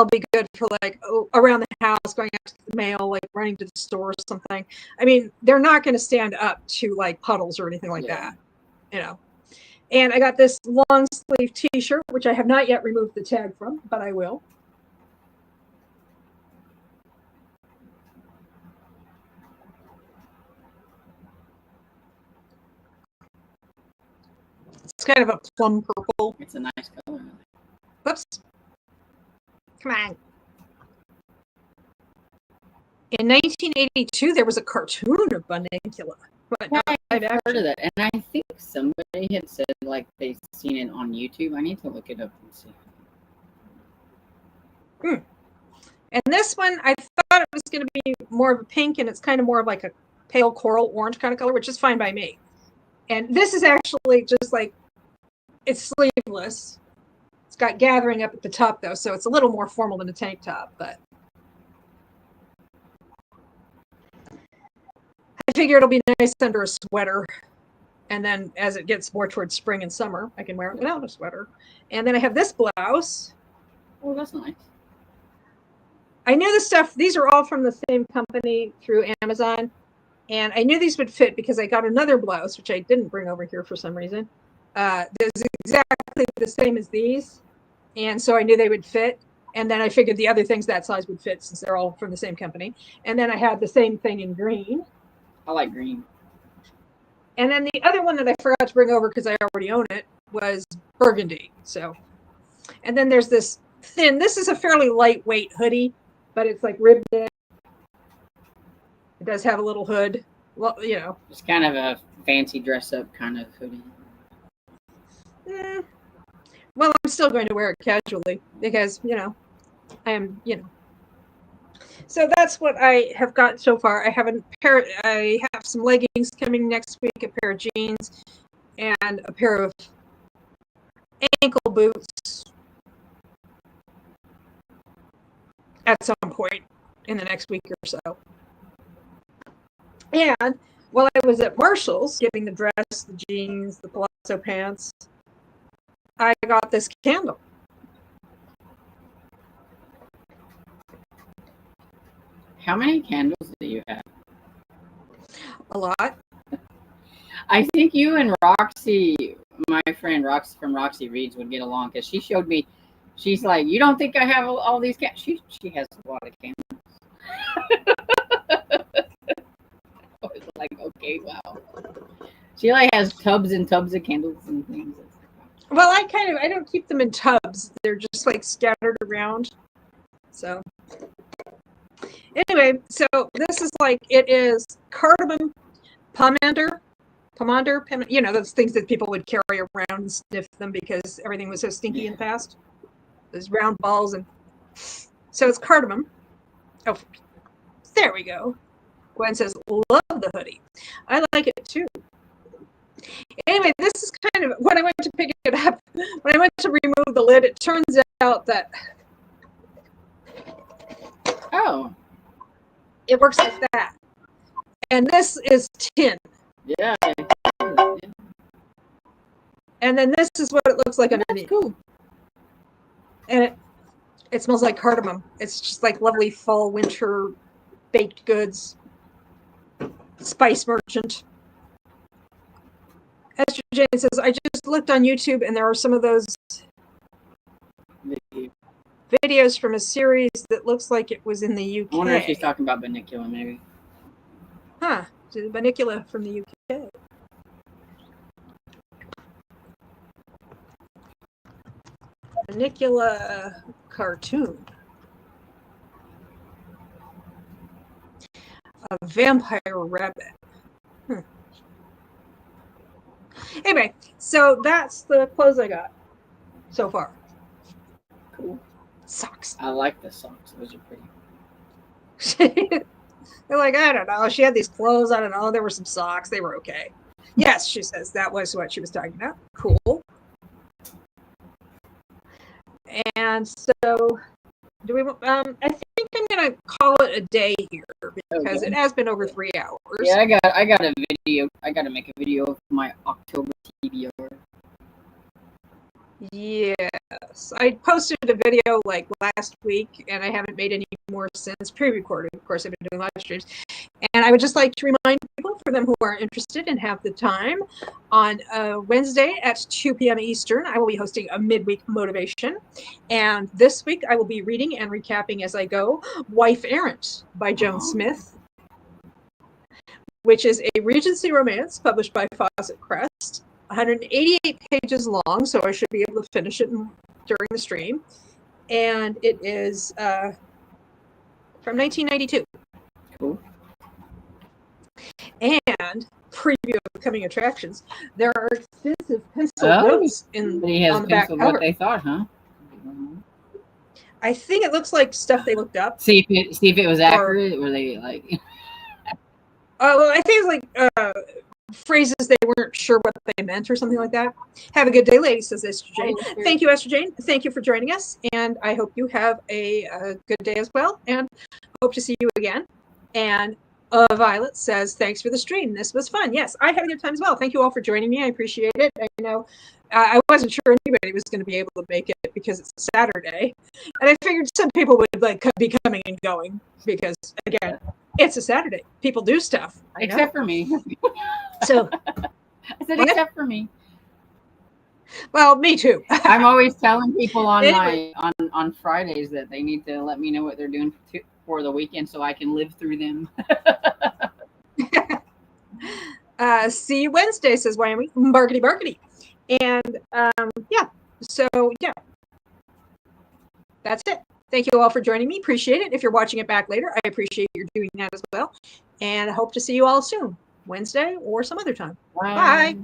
be good for like around the house, going out to the mail, like running to the store or something. I mean, they're not going to stand up to like puddles or anything like that, you know. And I got this long sleeve T-shirt, which I have not yet removed the tag from, but I will. It's kind of a plum purple. It's a nice color. Whoops. Come on. In 1982, there was a cartoon of Bunnicula. But I've heard of that. And I think somebody had said like they've seen it on YouTube. I need to look it up and see. And this one, I thought it was going to be more of a pink, and it's kind of more of like a pale coral orange kind of color, which is fine by me. And this is actually just like, it's sleeveless. It's got gathering up at the top, though, so it's a little more formal than a tank top, but I figure it'll be nice under a sweater. And then as it gets more towards spring and summer, I can wear it without a sweater. And then I have this blouse. Oh, that's nice. I knew the stuff, these are all from the same company through Amazon. And I knew these would fit because I got another blouse, which I didn't bring over here for some reason. That's exactly the same as these. And so I knew they would fit. And then I figured the other things that size would fit since they're all from the same company. And then I had the same thing in green. I like green. And then the other one that I forgot to bring over because I already own it was burgundy. So, and then there's this thin, this is a fairly lightweight hoodie, but it's like ribbed in. It does have a little hood. Well, you know. It's kind of a fancy dress up kind of hoodie. Well, I'm still going to wear it casually because, you know, I am, you know. So that's what I have got so far. I have some leggings coming next week, a pair of jeans, and a pair of ankle boots at some point in the next week or so. And while I was at Marshall's getting the dress, the jeans, the palazzo pants, I got this candle. How many candles do you have? A lot. I think you and Roxy, my friend Roxy from Roxy Reads, would get along because she showed me. She's like, "You don't think I have all these candles?" She has a lot of candles. I was like, okay, wow. She like has tubs and tubs of candles and things. Well, I don't keep them in tubs. They're just like scattered around. So anyway, so this is like, it is cardamom pomander, you know, those things that people would carry around and sniff them because everything was so stinky in the past. Those round balls. And so it's cardamom. Oh, there we go. Gwen says, love the hoodie. I like it too. Anyway, this is kind of, when I went to pick it up, when I went to remove the lid, it turns out that it works like that. And this is tin. Yeah. And then this is what it looks like underneath. Cool. And it smells like cardamom. It's just like lovely fall, winter baked goods. Spice merchant. Esther Jane says, I just looked on YouTube and there are some of those videos from a series that looks like it was in the UK. I wonder if she's talking about Banicula, maybe. Huh. Banicula from the UK. Banicula cartoon. A vampire rabbit. Anyway, so that's the clothes I got so far. Cool. Socks. I like the socks. Those are pretty. They're like, I don't know. She had these clothes. I don't know. There were some socks. They were okay. Yes, she says that was what she was talking about. Cool. And so, do we? I think I'm gonna call it a day here because it has been over 3 hours. Yeah, I got a video. I got to make a video of my October TBR. Yes, I posted a video like last week, and I haven't made any more since pre-recorded. Of course, I've been doing live streams, and I would just like to remind people, for them who are interested and have the time, on Wednesday at 2 p.m. Eastern, I will be hosting a midweek motivation, and this week I will be reading and recapping as I go "Wife Errant" by Joan Smith, which is a Regency romance published by Fawcett Crest. 188 pages long, so I should be able to finish it during the stream. And it is from 1992. Cool. And preview of coming attractions. There are extensive pencil notes on the back cover. What they thought, huh? I think it looks like stuff they looked up. See if it was accurate. Were they like? Well, I think it was like phrases they weren't sure what they meant or something like that. Have a good day, lady, says Esther Jane. Thank you, Esther Jane. Thank you for joining us, and I hope you have a good day as well, and hope to see you again. And Violet says, thanks for the stream. This was fun. Yes, I had a good time as well. Thank you all for joining me. I appreciate it. I know I wasn't sure anybody was going to be able to make it because it's Saturday, and I figured some people would be coming and going because, again, it's a Saturday. People do stuff. Except for me. So I said, except for me. Well, me too. I'm always telling people on on Fridays that they need to let me know what they're doing for the weekend so I can live through them. See you Wednesday, says Wyoming. Barkety barkety. And so that's it. Thank you all for joining me. Appreciate it. If you're watching it back later, I appreciate you doing that as well. And I hope to see you all soon, Wednesday or some other time. Bye.